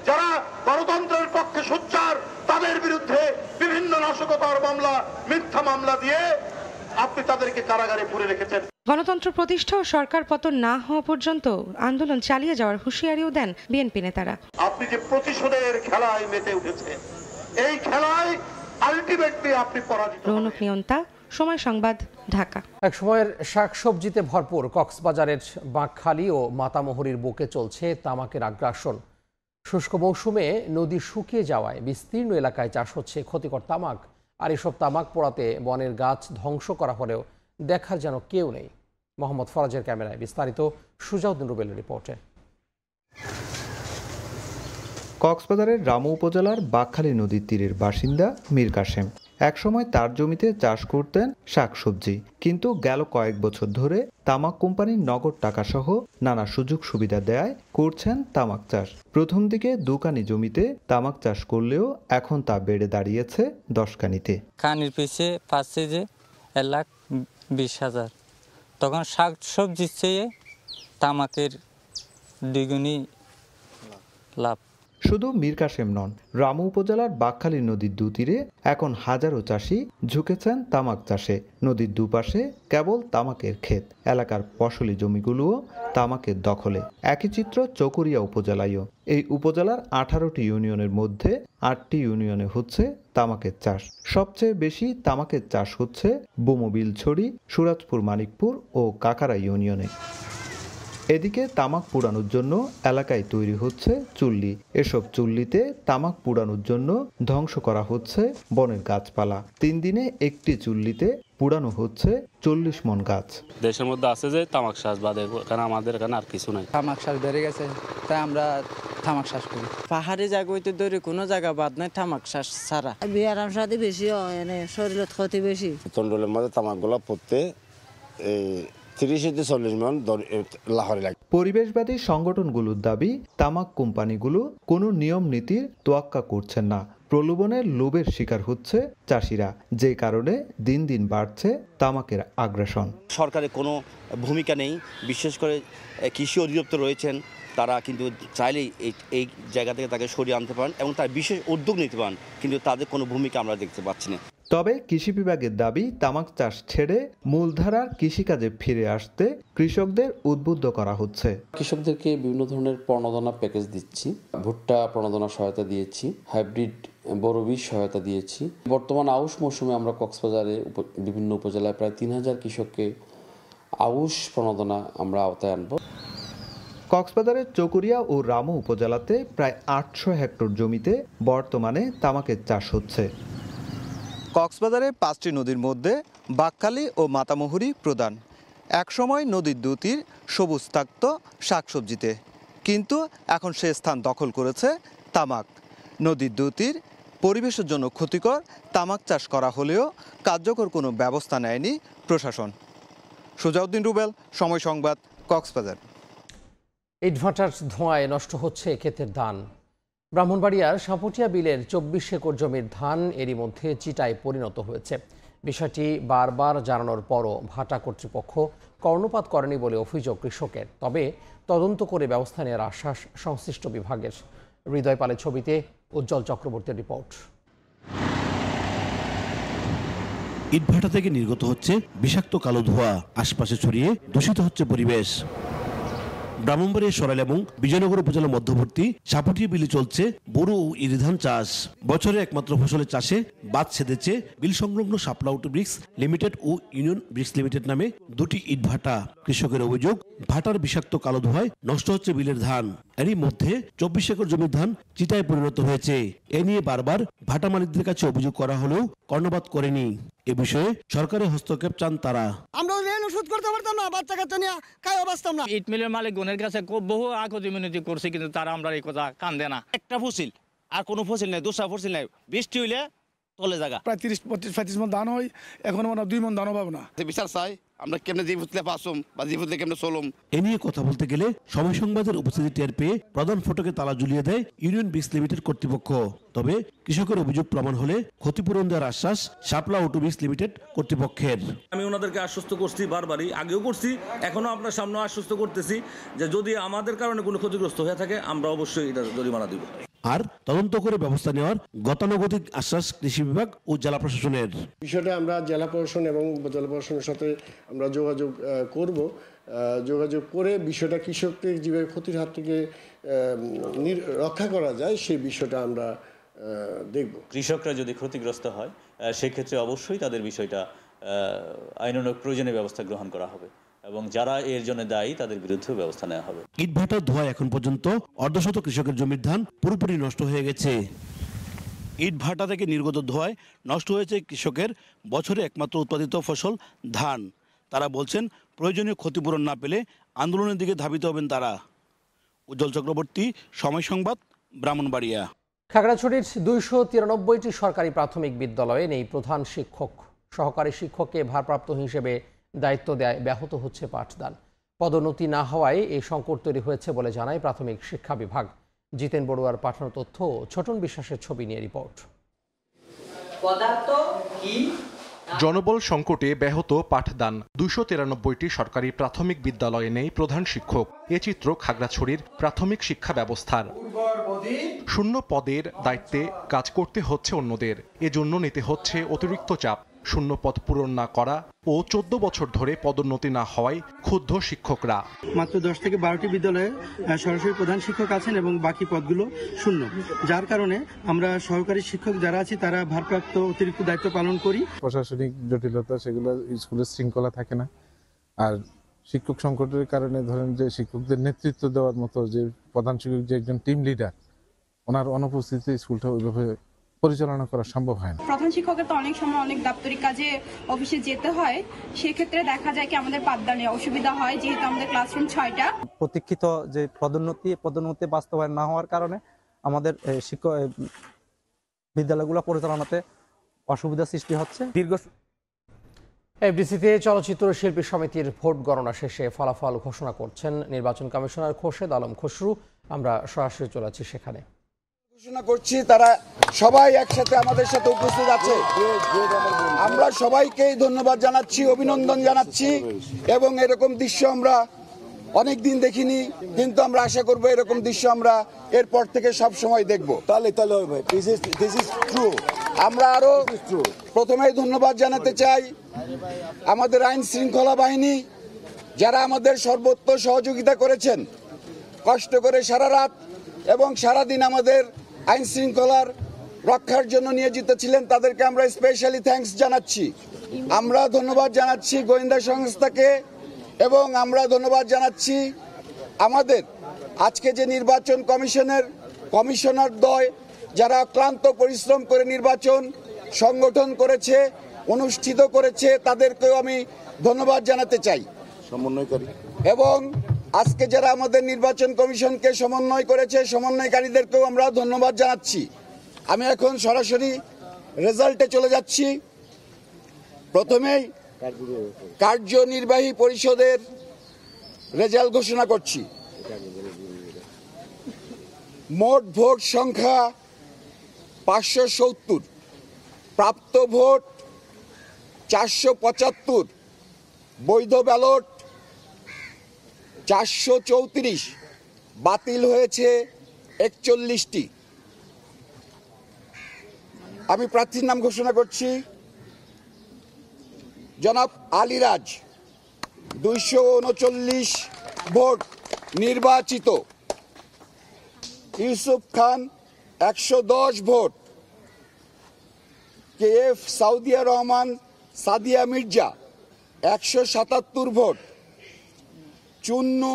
যারা গণতন্ত্রের পক্ষে সোচ্চার, তাদের বিরুদ্ধে বিভিন্ন নাশকতার মামলা, মিথ্যা মামলা দিয়ে আপনি তাদেরকে কারাগারে পুরে রেখেছেন। গণতন্ত্র প্রতিষ্ঠা ও সরকার পতন না হওয়া পর্যন্ত আন্দোলন চালিয়ে যাওয়ার হুঁশিয়ারিও দেন বিএনপি নেতারা। আপনি যে প্রতিশোধের খেলায় মেতে উঠেছেন, এই খেলায় আলটিমেটলি আপনি পরাজিত। রৌনক নিয়ন্তা, সময় সংবাদ, ঢাকা। এক সময়ের শাকসবজিতে ভরপুর কক্সবাজারের বাঁকখালী ও মাতামুহুরীর বুকে চলছে তামাকের আগ্রাসন। শুষ্ক মৌসুমে নদী শুকিয়ে যাওয়ায় বিস্তীর্ণ এলাকায় চাষ হচ্ছে ক্ষতিকর তামাক। আর এসব তামাক পোড়াতে বনের গাছ ধ্বংস করা হলেও দেখার যেন কেউ নেই। মোহাম্মদ ফরাজের ক্যামেরায় বিস্তারিত সুজাউদ্দিন রুবেলের রিপোর্টে। কক্সবাজারের রামু উপজেলার বাঁকখালী নদীর তীরের বাসিন্দা মীর কাশেম একসময় তার জমিতে চাষ করতেন শাকসবজি, কিন্তু গেল কয়েক বছর ধরে তামাক কোম্পানির নগদ টাকা সহ নানা সুযোগ সুবিধা দেয় করছেন তামাক চাষ। প্রথম দিকে দুকানি জমিতে তামাক চাষ করলেও এখন তা বেড়ে দাঁড়িয়েছে 10 কানিতে। কানির পিছে পাচ্ছে যে 1,20,000, তখন শাক সবজির চেয়ে তামাকের দ্বিগুণী লাভ। শুধু মীর কাশেম নন, রামু উপজেলার বাঁকখালী নদীর দুতীরে এখন হাজারো চাষি ঝুঁকেছেন তামাক চাষে। নদীর দুপাশে কেবল তামাকের ক্ষেত, এলাকার ফসলি জমিগুলোও তামাকের দখলে। একই চিত্র চকরিয়া উপজেলায়ও। এই উপজেলার 18টি ইউনিয়নের মধ্যে 8টি ইউনিয়নে হচ্ছে তামাকের চাষ। সবচেয়ে বেশি তামাকের চাষ হচ্ছে বোমবিলছড়ি, সুরাজপুর, মানিকপুর ও কাকারা ইউনিয়নে। এদিকে তামাক পোড়ানোর জন্য এলাকায় তৈরি হচ্ছে চুল্লি। এসব চুল্লিতে তামাক পোড়ানোর জন্য ধ্বংস করা হচ্ছে বনের গাছপালা। 3 দিনে একটি চুল্লিতে পোড়ানো হচ্ছে 40 মন গাছ। দেশের মধ্যে আছে যে তামাক চাষ বাদে, কারণ আমাদের এখানে আর কিছু নাই। তামাক চাষ বেড়ে গেছে, তাই আমরা তামাক চাষ করি। পাহাড়ি জায়গা হইতে ধরে কোনো জায়গা বাদ নাই তামাক চাষ ছাড়া। বিয়ার সাথে বেশি হয়, শরীরের ক্ষতি বেশি। তন্ডলের মধ্যে তামাকগুলো পড়তে 30-40 মন লাহরে লাগে। পরিবেশবাদী সংগঠনগুলোর দাবি, তামাক কোম্পানিগুলো কোনো নিয়ম নীতির তোয়াক্কা করছেন না, প্রলোভনের লোভের শিকার হচ্ছে চাষিরা, যে কারণে দিন দিন বাড়ছে তামাকের আগ্রাসন। সরকারের কোনো ভূমিকা নেই, বিশেষ করে কৃষি অধিদপ্তর রয়েছেন, তারা কিন্তু চাইলেই এই জায়গা থেকে তাকে সরিয়ে আনতে পারেন এবং তার বিশেষ উদ্যোগ নিতে পারেন, কিন্তু তাদের কোনো ভূমিকা আমরা দেখতে পাচ্ছি না। তবে কৃষি বিভাগের দাবি, তামাক চাষ ছেড়ে মূলধারার কৃষিকাজে ফিরে আসতে কৃষকদের উদ্বুদ্ধ করা হচ্ছে। কৃষকদেরকে বিভিন্ন ধরনের প্রণোদনা প্যাকেজ দিচ্ছি, ভুট্টা প্রণোদনা সহায়তা দিয়েছি, হাইব্রিড বড় বীজ সহায়তা দিয়েছি। বর্তমান আউশ মৌসুমে আমরা কক্সবাজারে বিভিন্ন উপজেলায় প্রায় 3000 কৃষককে আউশ প্রণোদনা আমরা আওতায় আনব। কক্সবাজারের চকরিয়া ও রামু উপজেলাতে প্রায় 800 হেক্টর জমিতে বর্তমানে তামাকের চাষ হচ্ছে। কক্সবাজারে 5টি নদীর মধ্যে বাকখালী ও মাতামুহুরী প্রধান। একসময় নদীর দুই তীর সবুজ থাকত শাকসবজিতে, কিন্তু এখন সে স্থান দখল করেছে তামাক। নদীর দুই তীর পরিবেশের জন্য ক্ষতিকর, তামাক চাষ করা হলেও কার্যকর কোনো ব্যবস্থা নেয়নি প্রশাসন। সুজাউদ্দিন রুবেল, সময় সংবাদ, কক্সবাজার। ইটভাটার ধোঁয়ায় নষ্ট হচ্ছে ক্ষেতের ধান। ব্রাহ্মণবাড়িয়ার সাপুটিয়া বিলের 24 একর জমির ধান এরই মধ্যে চিটায় পরিণত হয়েছে। বিষয়টি বারবার জানানোর পরও ভাটা কর্তৃপক্ষ কর্ণপাত করেনি বলে অভিযোগ কৃষকের। তবে তদন্ত করে ব্যবস্থা নেওয়ার আশ্বাস সংশ্লিষ্ট বিভাগের। হৃদয় পালের ছবিতে উজ্জ্বল চক্রবর্তীর রিপোর্ট। ইটভাটা থেকে নির্গত হচ্ছে বিষাক্ত কালো ধোঁয়া, আশপাশে ছড়িয়ে দূষিত হচ্ছে পরিবেশ। ব্রাহ্মণবাড়িয়া সরাইল এবং বিজয়নগর উপজেলার মধ্যবর্তী সাপুটিয়া বিলে চলছে বোরো ও ইরি ধান চাষ। বছরে একমাত্র ফসলের চাষে বাদ ছেদেছে বিল সংলগ্ন শাপলা অটো ব্রিক্স লিমিটেড ও ইউনিয়ন ব্রিক্স লিমিটেড নামে দুটি ইট ভাটা। কৃষকের অভিযোগ, ভাটার বিষাক্ত কালো ধোঁয়ায় নষ্ট হচ্ছে বিলের ধান। এরই মধ্যে 24 একর জমির ধান চিটায় পরিণত হয়েছে। এ নিয়ে বারবার ভাটা মালিকদের কাছে অভিযোগ করা হলেও কর্ণপাত করেনি। এ বিষয়ে সরকারের হস্তক্ষেপ চান তারা। আমরা ঋণ শোধ করতে পারতাম না, বাচ্চা কাচ্চা নিয়ে কায়ও বাঁচতাম না। ইট মিলের মালিক গণের কাছে বহু আকুতি মিনতি করছে, কিন্তু তারা আমরা এই কথা কান দেয় না। একটা ফসিল আর কোনো ফসিল নাই, দোসরা ফসিল নাই, বৃষ্টি হইলে তলে জায়গা। প্রায় 30-35 মন ধান হয়, এখন মানে 2 মন ধানও পাবো না। বিচার চাই আমরা কেমনে জীবনে পাসম বা জীবনে কেমনে চলম। এ নিয়ে কথা বলতে গেলে সময় সংবাদের উপস্থিতি টের পেয়ে প্রধান ফটকে তালা ঝুলিয়ে দেয় ইউনিয়ন ব্রিক্স লিমিটেড কর্তৃপক্ষ। তবে কৃষকের অভিযোগ প্রমাণ হলে ক্ষতিপূরণ দেওয়ার আশ্বাস শাপলা অটো ব্রিক্স লিমিটেড কর্তৃপক্ষের। আমি ওনাদেরকে আশ্বস্ত করছি, বারবারই আগেও করছি, এখনো আপনার সামনে আশ্বস্ত করতেছি যে যদি আমাদের কারণে কোনো ক্ষতিগ্রস্ত হয়ে থাকে আমরা অবশ্যই এটা জরিমানা দিব। আর তদন্ত করে ব্যবস্থা নেওয়ার গতানুগতিক আশ্বাস কৃষি বিভাগ ও জেলা প্রশাসনের। বিষয়টা আমরা জেলা প্রশাসন এবং জেলা প্রশাসনের সাথে আমরা যোগাযোগ করব। যোগাযোগ করে বিষয়টা কৃষকদের যেভাবে ক্ষতির হাত থেকে রক্ষা করা যায় সেই বিষয়টা আমরা দেখব। কৃষকরা যদি ক্ষতিগ্রস্ত হয় সেক্ষেত্রে অবশ্যই তাদের বিষয়টা আইনানুগ প্রয়োজনীয় ব্যবস্থা গ্রহণ করা হবে এবং যারা এর জন্য দায়ী তাদের বিরুদ্ধে ব্যবস্থা নেওয়া হবে। ইটভাটার ধোঁয়ায় এখন পর্যন্ত অর্ধশত কৃষকের জমির ধান পুরোপুরি নষ্ট হয়ে গেছে। ইটভাটা থেকে নির্গত ধোঁয়ায় নষ্ট হয়েছে কৃষকের বছরে একমাত্র উৎপাদিত ফসল ধান। তারা বলছেন প্রয়োজনীয় ক্ষতিপূরণ না পেলে আন্দোলনের দিকে ধাবিত হবেন তারা। উজ্জ্বল চক্রবর্তী, সময় সংবাদ, ব্রাহ্মণবাড়িয়া। খাগড়াছড়ির 293টি সরকারি প্রাথমিক বিদ্যালয়ে নেই প্রধান শিক্ষক। সহকারী শিক্ষককে ভারপ্রাপ্ত হিসেবে দায়িত্ব দেয় ব্যাহত হচ্ছে পাঠদান। পদোন্নতি না হওয়ায় এই সংকট তৈরি হয়েছে বলে জানায় প্রাথমিক শিক্ষা বিভাগ। জিতেন বড়ুয়ার পাঠানো তথ্য, ছোটন বিশ্বাসের ছবি নিয়ে রিপোর্ট। জনবল সংকটে ব্যাহত পাঠদান। 293টি সরকারি প্রাথমিক বিদ্যালয়ে নেই প্রধান শিক্ষক। এ চিত্র খাগড়াছড়ির প্রাথমিক শিক্ষা ব্যবস্থার। শূন্য পদের দায়িত্বে কাজ করতে হচ্ছে অন্যদের, এজন্য নিতে হচ্ছে অতিরিক্ত চাপ। শূন্য পদ পূরণ না করা ও 14 বছর ধরে পদোন্নতি না হওয়ায় ক্ষুব্ধ শিক্ষকরা। মাত্র 10 থেকে 12টি বিদ্যালয়ে সরাসরি প্রধান শিক্ষক আছেন এবং বাকি পদগুলো শূন্য, যার কারণে আমরা সহকারী শিক্ষক যারা আছি তারা ভারপ্রাপ্ত অতিরিক্ত দায়িত্ব পালন করি। প্রশাসনিক জটিলতা, সেগুলো স্কুলের শৃঙ্খলা থাকে না। আর শিক্ষক সংকটের কারণে ধরেন যে শিক্ষকদের নেতৃত্ব দেওয়ার মতো যে প্রধান শিক্ষক, যে একজন টিম লিডার, ওনার অনুপস্থিতিতে স্কুলটা ওইভাবে পরিচালনা করা সম্ভব হয় না। প্রধান শিক্ষকের তো অনেক সময় অনেক দাপ্তরিক কাজে অফিসে যেতে হয়, সেক্ষেত্রে দেখা যায় কি আমাদের পাঠদানে অসুবিধা হয়, যেহেতু আমাদের ক্লাসরুম 6টা। প্রতীক্ষিত যে পদোন্নতি বাস্তবায়ন না হওয়ার কারণে আমাদের শিক্ষক বিদ্যালয়গুলো পরিচালনাতে অসুবিধা সৃষ্টি হচ্ছে। এফডিসিতে চলচ্চিত্র শিল্পী সমিতির ভোট গণনা শেষে ফলাফল ঘোষণা করছেন নির্বাচন কমিশনার খোরশেদ আলম খসরু। আমরা সরাসরি চলে যাচ্ছি সেখানে। ঘোষণা করছি তারা সবাই একসাথে আমাদের সাথে উপস্থিত আছে। আমরা সবাইকেই ধন্যবাদ জানাচ্ছি, অভিনন্দন জানাচ্ছি এবং এরকম দৃশ্য আমরা অনেক দিন দেখিনি, কিন্তু আমরা আশা করব এরকম দৃশ্য আমরা এরপর থেকে সব সময় দেখব। তাহলে আমরা আরো প্রথমেই ধন্যবাদ জানাতে চাই আমাদের আইন শৃঙ্খলা বাহিনী, যারা আমাদের সর্বোচ্চ সহযোগিতা করেছেন, কষ্ট করে সারা রাত এবং সারাদিন আমাদের আইন শৃঙ্খলার রক্ষার জন্য নিয়োজিত ছিলেন, তাদেরকে আমরা স্পেশালি থ্যাঙ্কস জানাচ্ছি। আমরা ধন্যবাদ জানাচ্ছি গোয়েন্দা সংস্থাকে এবং আমরা ধন্যবাদ জানাচ্ছি আমাদের আজকে যে নির্বাচন কমিশনের কমিশনারদ্বয়, যারা ক্লান্ত পরিশ্রম করে নির্বাচন সংগঠন করেছে, অনুষ্ঠিত করেছে, তাদেরকেও আমি ধন্যবাদ জানাতে চাই। সমন্বয়কারী এবং আজকে যারা আমাদের নির্বাচন কমিশনকে সমন্বয় করেছে, সমন্বয়কারীদেরকেও আমরা ধন্যবাদ জানাচ্ছি। আমি এখন সরাসরি রেজাল্টে চলে যাচ্ছি। প্রথমেই কার্যনির্বাহী পরিষদের রেজাল্ট ঘোষণা করছি। মোট ভোট সংখ্যা 570, প্রাপ্ত ভোট 475, বৈধ ব্যালট 434, বাতিল হয়েছে 41টি। আমি প্রার্থীর নাম ঘোষণা করছি। জনাব আলীরাজ 239 ভোট নির্বাচিত, ইউসুফ খান 110 vote, KF Saudia Rahman Sadia Mirza 177 vote, Chunnu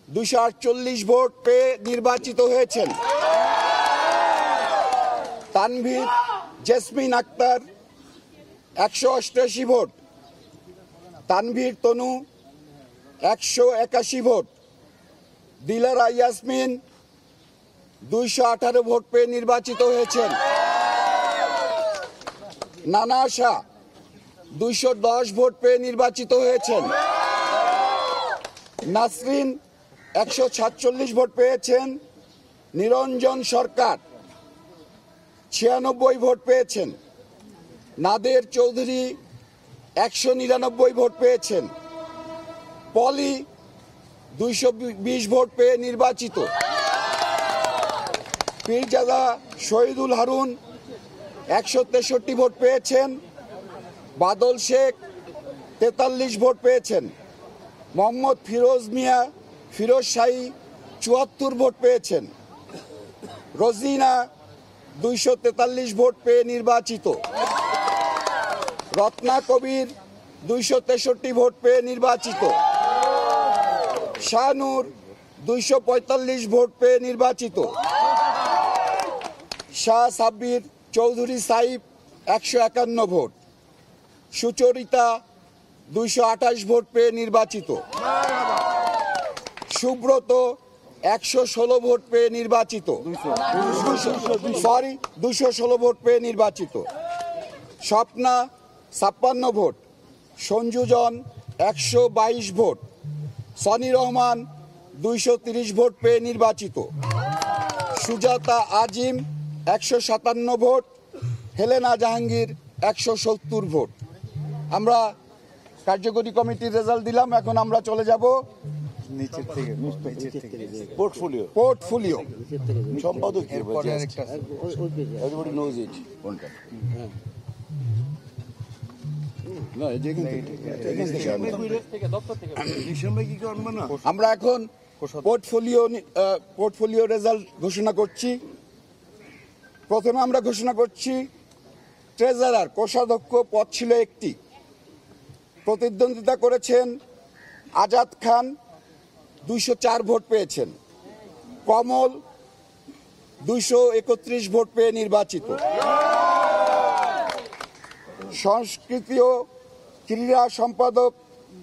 248 vote পেয়ে নির্বাচিত হয়েছেন। তানভীর জেসমিন আক্তার 188 ভোট, তানভীর তনু 181 ভোট, দিলারা ইয়াসমিন 218 ভোট পেয়ে নির্বাচিত হয়েছেন। নানা শাহ 210 ভোট পেয়ে নির্বাচিত হয়েছেন। নাসরিন 147 ভোট পেয়েছেন। নিরঞ্জন সরকার 96 ভোট পেয়েছেন। নাদের চৌধুরী 199 ভোট পেয়েছেন। পলি 220 ভোট পেয়ে নির্বাচিত। পীরজাদা শহীদুল হারুন 163 ভোট পেয়েছেন। বাদল শেখ 43 ভোট পেয়েছেন। মোহাম্মদ ফিরোজ মিয়া ফিরোজ শাহী 74 ভোট পেয়েছেন। রোজিনা 243 ভোট পেয়ে নির্বাচিত। রত্না কবির 263 ভোট পেয়ে নির্বাচিত। শাহনূর 245 ভোট পেয়ে নির্বাচিত। শাহ সাব্বির চৌধুরী সাইফ 151 ভোট। সুচরিতা 228 ভোট পেয়ে নির্বাচিত। সুব্রত 116 ভোট পেয়ে নির্বাচিত। 216 ভোট পেয়ে নির্বাচিত। Swapna 56 vote. Sanjujan 122 vote. Soni Rahman 230 vote পেয়ে নির্বাচিত। Sujata Azim 157 vote. Helena Jahangir 170 vote. আমরা কার্যকরী কমিটির রেজাল্ট দিলাম। এখন আমরা চলে যাব নিচের থেকে পোর্টফোলিও সম্পাদক আমরা এখন পোর্টফোলিও রেজাল্ট ঘোষণা করছি। প্রথমে আমরা ঘোষণা করছি ট্রেজারার কোষাধ্যক্ষ পদ ছিল একটি। প্রতিদ্বন্দ্বিতা করেছেন আজাদ খান 204 ভোট পেয়েছেন। কমল 231 ভোট পেয়ে নির্বাচিত। সংস্কৃতি ও ক্রীড়া সম্পাদক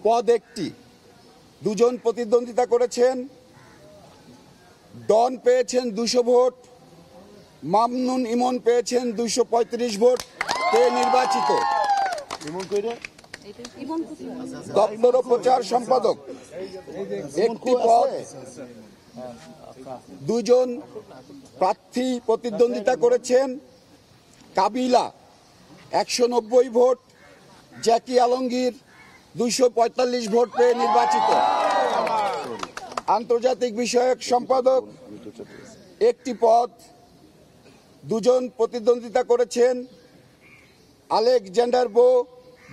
পদ একটি। দুজন প্রতিদ্বন্দ্বিতা করেছেন। ডন পেয়েছেন 200 ভোট। মামনুন ইমন পেয়েছেন 235 ভোট পেয়ে নির্বাচিত। দপ্তর ও প্রচার সম্পাদক একটি পদ। দুজন প্রার্থী প্রতিদ্বন্দ্বিতা করেছেন। কাবিলা 190 ভোট, জ্যাকি আলমগীর 245 ভোট পেয়ে নির্বাচিত। আন্তর্জাতিক বিষয়ক সম্পাদক একটি পদ, দুজন প্রতিদ্বন্দ্বিতা করেছেন। আলেকজান্ডার বো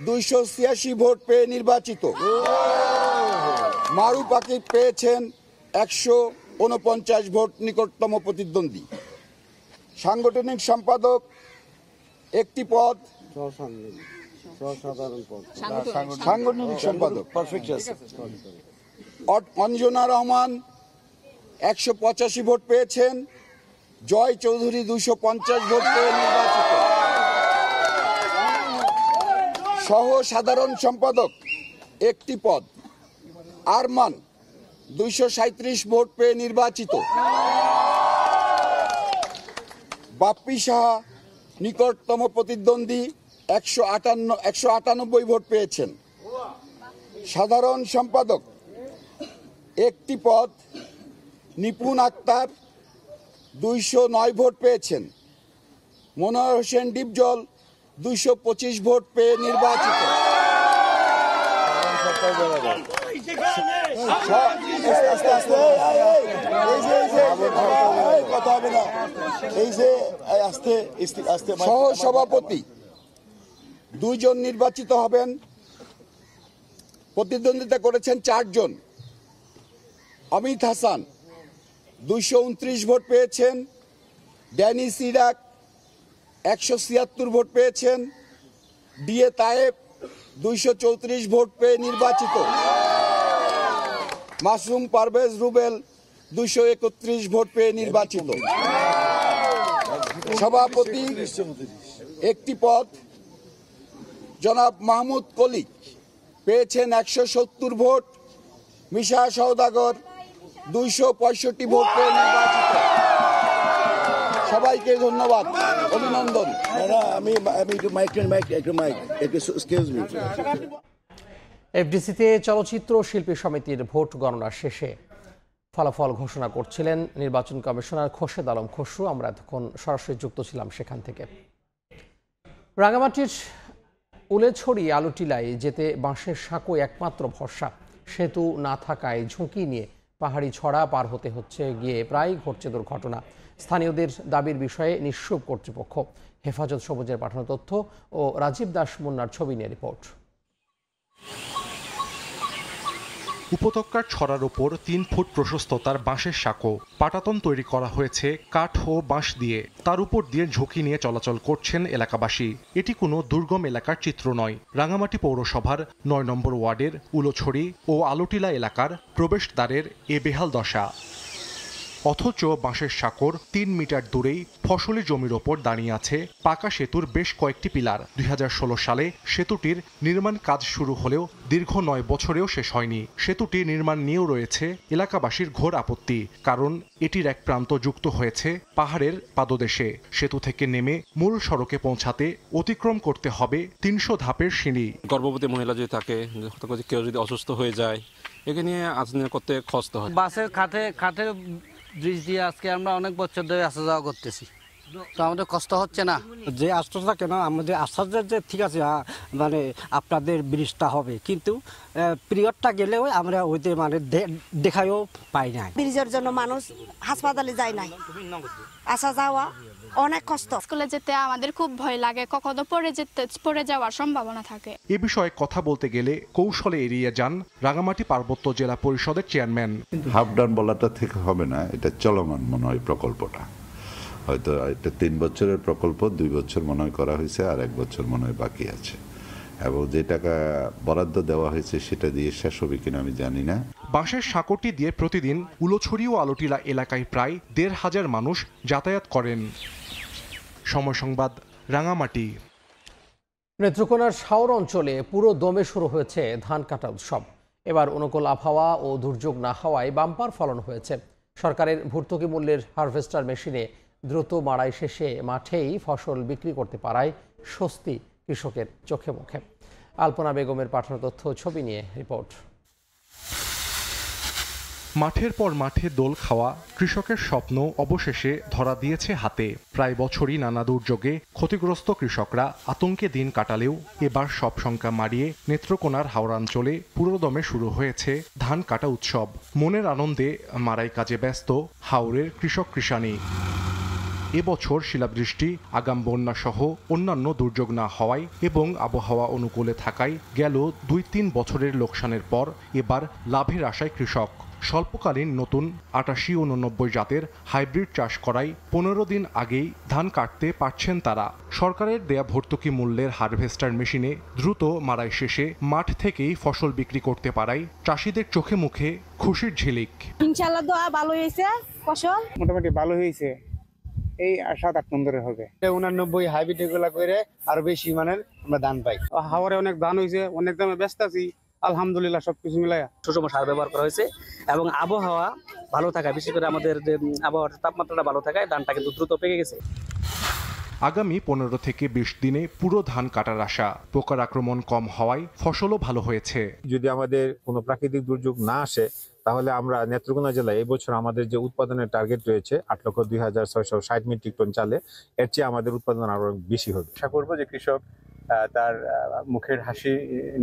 286 ভোট পেয়ে নির্বাচিত। মারুফ আকিব পেয়েছেন 149 ভোট, নিকটতম প্রতিদ্বন্দ্বী। সাংগঠনিক সম্পাদক একটি পদ, সাংগঠনিক সম্পাদক অঞ্জনা রহমান 185 ভোট পেয়েছেন। জয় চৌধুরী 250 ভোট পেয়ে নির্বাচিত। সহ সাধারণ সম্পাদক একটি পদ, আরমান 237 ভোট পেয়ে নির্বাচিত। বাপ্পি সাহা নিকটতম প্রতিদ্বন্দ্বী 198 ভোট পেয়েছেন। সাধারণ সম্পাদক একটি পদ, নিপুণ আক্তার 209 ভোট পেয়েছেন। মনোয়ার হোসেন ডিপজল 225 ভোট পেয়ে নির্বাচিত। সহ সভাপতি 2 জন নির্বাচিত হবেন। প্রতিদ্বন্দ্বিতা করেছেন 4 জন। অমিত হাসান 229 ভোট পেয়েছেন। ড্যানি সিরাক 176 ভোট পেয়েছেন। ডিএ তায়েব 234 ভোট পেয়ে নির্বাচিত। মাসুম পারভেজ রুবেল 231 ভোট পেয়ে নির্বাচিত। সভাপতি একটি পদ, জনাব মাহমুদ কলিক পেয়েছেন 170 ভোট। মিশা সওদাগর 265 ভোট পেয়ে নির্বাচিত। সবাইকে ধন্যবাদ, অভিনন্দন। এফডিসিতে চলচ্চিত্র শিল্পী সমিতির ভোট গণনা শেষে ফলাফল ঘোষণা করছিলেন নির্বাচন কমিশনার খোরশেদ আলম খসরু। আমরা এতক্ষণ সরাসরি যুক্ত ছিলাম সেখান থেকে। রাঙামাটির উলেছড়ি আলুটিলায় যেতে বাঁশের সাঁকো একমাত্র ভরসা। সেতু না থাকায় ঝুঁকি নিয়ে পাহাড়ি ছড়া পার হতে হচ্ছে গিয়ে প্রায় ঘটছে দুর্ঘটনা। স্থানীয়দের দাবির বিষয়ে নিশ্চুপ কর্তৃপক্ষ। হেফাজত সবুজের পাঠানো তথ্য ও রাজীব দাস মুন্নার ছবি নিয়ে রিপোর্ট। উপত্যকার ছড়ার ওপর 3 ফুট প্রশস্ততার বাঁশের সাঁকো পাটাতন তৈরি করা হয়েছে কাঠ ও বাঁশ দিয়ে। তার উপর দিয়ে ঝুঁকি নিয়ে চলাচল করছেন এলাকাবাসী। এটি কোনো দুর্গম এলাকার চিত্র নয়। রাঙামাটি পৌরসভার 9 নম্বর ওয়ার্ডের উলোছড়ি ও আলোটিলা এলাকার প্রবেশদ্বারের এ বেহাল দশা। অথচ বাঁশের সাঁকোর 3 মিটার দূরেই ফসলি জমির ওপর দাঁড়িয়ে আছে পাকা সেতুর বেশ কয়েকটি পিলার। 2016 সালে সেতুটির নির্মাণ কাজ শুরু হলেও দীর্ঘ 9 বছরেও শেষ হয়নি। সেতুটি নির্মাণ নিয়েও রয়েছে এলাকাবাসীর ঘোর আপত্তি, কারণ এটির এক প্রান্ত যুক্ত হয়েছে পাহাড়ের পাদদেশে। সেতু থেকে নেমে মূল সড়কে পৌঁছাতে অতিক্রম করতে হবে 300 ধাপের সিঁড়ি। গর্ভবতী মহিলা যদি থাকে, কেউ যদি অসুস্থ হয়ে যায়, একে নিয়ে আলোচনা করতে কষ্ট হয়। বাসের খাটে ব্রিজ দিয়ে আজকে আমরা অনেক বছর ধরে আসা যাওয়া করতেছি, তো আমাদের কষ্ট হচ্ছে না। যে আশ্বাস থাকে না, আমাদের আশ্বাস যে ঠিক আছে মানে আপনাদের ব্রিজটা হবে, কিন্তু পিরিয়ডটা গেলেও আমরা ওইতে মানে দেখায়ও পাই না। ব্রিজের জন্য মানুষ হাসপাতালে যায় নাই, আসা যাওয়া অনেক কষ্ট। স্কুলে যেতে আমাদের খুব ভয় লাগে, কখনো পড়ে যাওয়ার সম্ভাবনা থাকে। এ বিষয়ে কথা বলতে গেলে কৌশলে এড়িয়ে যান রাঙামাটি পার্বত্য জেলা পরিষদের চেয়ারম্যান। হাফ ডাউন বলাটা ঠিক হবে না, এটা চলমান মনে হয় প্রকল্পটা। হয়তো এটা 3 বছরের প্রকল্প, 2 বছর মনে হয় করা হয়েছে, আর 1 বছর মনে হয় বাকি আছে। এবং যে টাকা বরাদ্দ দেওয়া হয়েছে সেটা দিয়ে শেষ হবে কিনা আমি জানি না। বাঁশের সাঁকোটি দিয়ে প্রতিদিন উলোছড়ি ও আলোটিলা এলাকায় প্রায় 1,500 মানুষ যাতায়াত করেন। সময় সংবাদ, রাঙামাটি। নেত্রকোনার শাওর অঞ্চলে পুরো দমে শুরু হয়েছে ধান কাটা উৎসব। এবার অনুকূল আবহাওয়া ও দুর্যোগ না হওয়ায় বাম্পার ফলন হয়েছে। সরকারের ভর্তুকি মূল্যের হারভেস্টার মেশিনে দ্রুত মাড়াই শেষে মাঠেই ফসল বিক্রি করতে পারায় স্বস্তি কৃষকের চোখে মুখে। আলপনা বেগমের পাঠানো তথ্য ছবি নিয়ে রিপোর্ট। মাঠের পর মাঠে দোল খাওয়া কৃষকের স্বপ্ন অবশেষে ধরা দিয়েছে হাতে। প্রায় বছরই নানা দুর্যোগে ক্ষতিগ্রস্ত কৃষকরা আতঙ্কে দিন কাটালেও এবার সব শঙ্কা মারিয়ে নেত্রকোনার হাওড়াঞ্চলে পুরোদমে শুরু হয়েছে ধান কাটা উৎসব। মনের আনন্দে মারাই কাজে ব্যস্ত হাওরের কৃষক কৃষানি। এবছর শিলাবৃষ্টি, আগাম বন্যা সহ অন্যান্য দুর্যোগ না হওয়ায় এবং আবহাওয়া অনুকূলে থাকায় গেল ২-৩ বছরের লোকসানের পর এবার লাভের আশায় কৃষক। স্বল্পকালীন নতুন ৮৮-৮৯ জাতের হাইব্রিড চাষ করায় ১৫ দিন আগেই ধান কাটতে পারছেন তারা। সরকারের দেয়া ভর্তুকি মূল্যের হারভেস্টার মেশিনে দ্রুত মাড়াই শেষে মাঠ থেকেই ফসল বিক্রি করতে পারায় চাষিদের চোখে মুখে খুশির ঝিলিক। ইনশাআল্লাহ দোয়া ভালো হয়েছে, ফসল মোটামুটি ভালো হয়েছে। এই ৭-৮ মণ ধরে হবে। ৮৯ হাইব্রিড এগুলা করে আরো বেশি মানের আমরা ধান পাই। হাওরে অনেক ধান হয়েছে, অনেক দামে ব্যস্ত আছি আলহামদুলিল্লাহ। সবকিছু মিলাইয়া সুষম সার ব্যবহার করা হয়েছে এবং আবহাওয়া ভালো থাকায়, বিশেষ করে আমাদের যে আবহাওয়ার তাপমাত্রাটা ভালো থাকায় ধানটা কিন্তু দ্রুত পেকে গেছে। আগামী ১৫ থেকে ২০ দিনে পুরো ধান কাটার আশা। পোকার আক্রমণ কম হওয়ায় ফসলও ভালো হয়েছে। যদি আমাদের কোনো প্রাকৃতিক দুর্যোগ না আসে তাহলে আমরা নেত্রকোনা জেলায় এবছর আমাদের যে উৎপাদনের টার্গেট রয়েছে ৮,২,৬৬০ মেট্রিক টন চালে, এর চেয়ে আমাদের উৎপাদন আরো বেশি হবে। আশা করবো যে কৃষক তার মুখের হাসি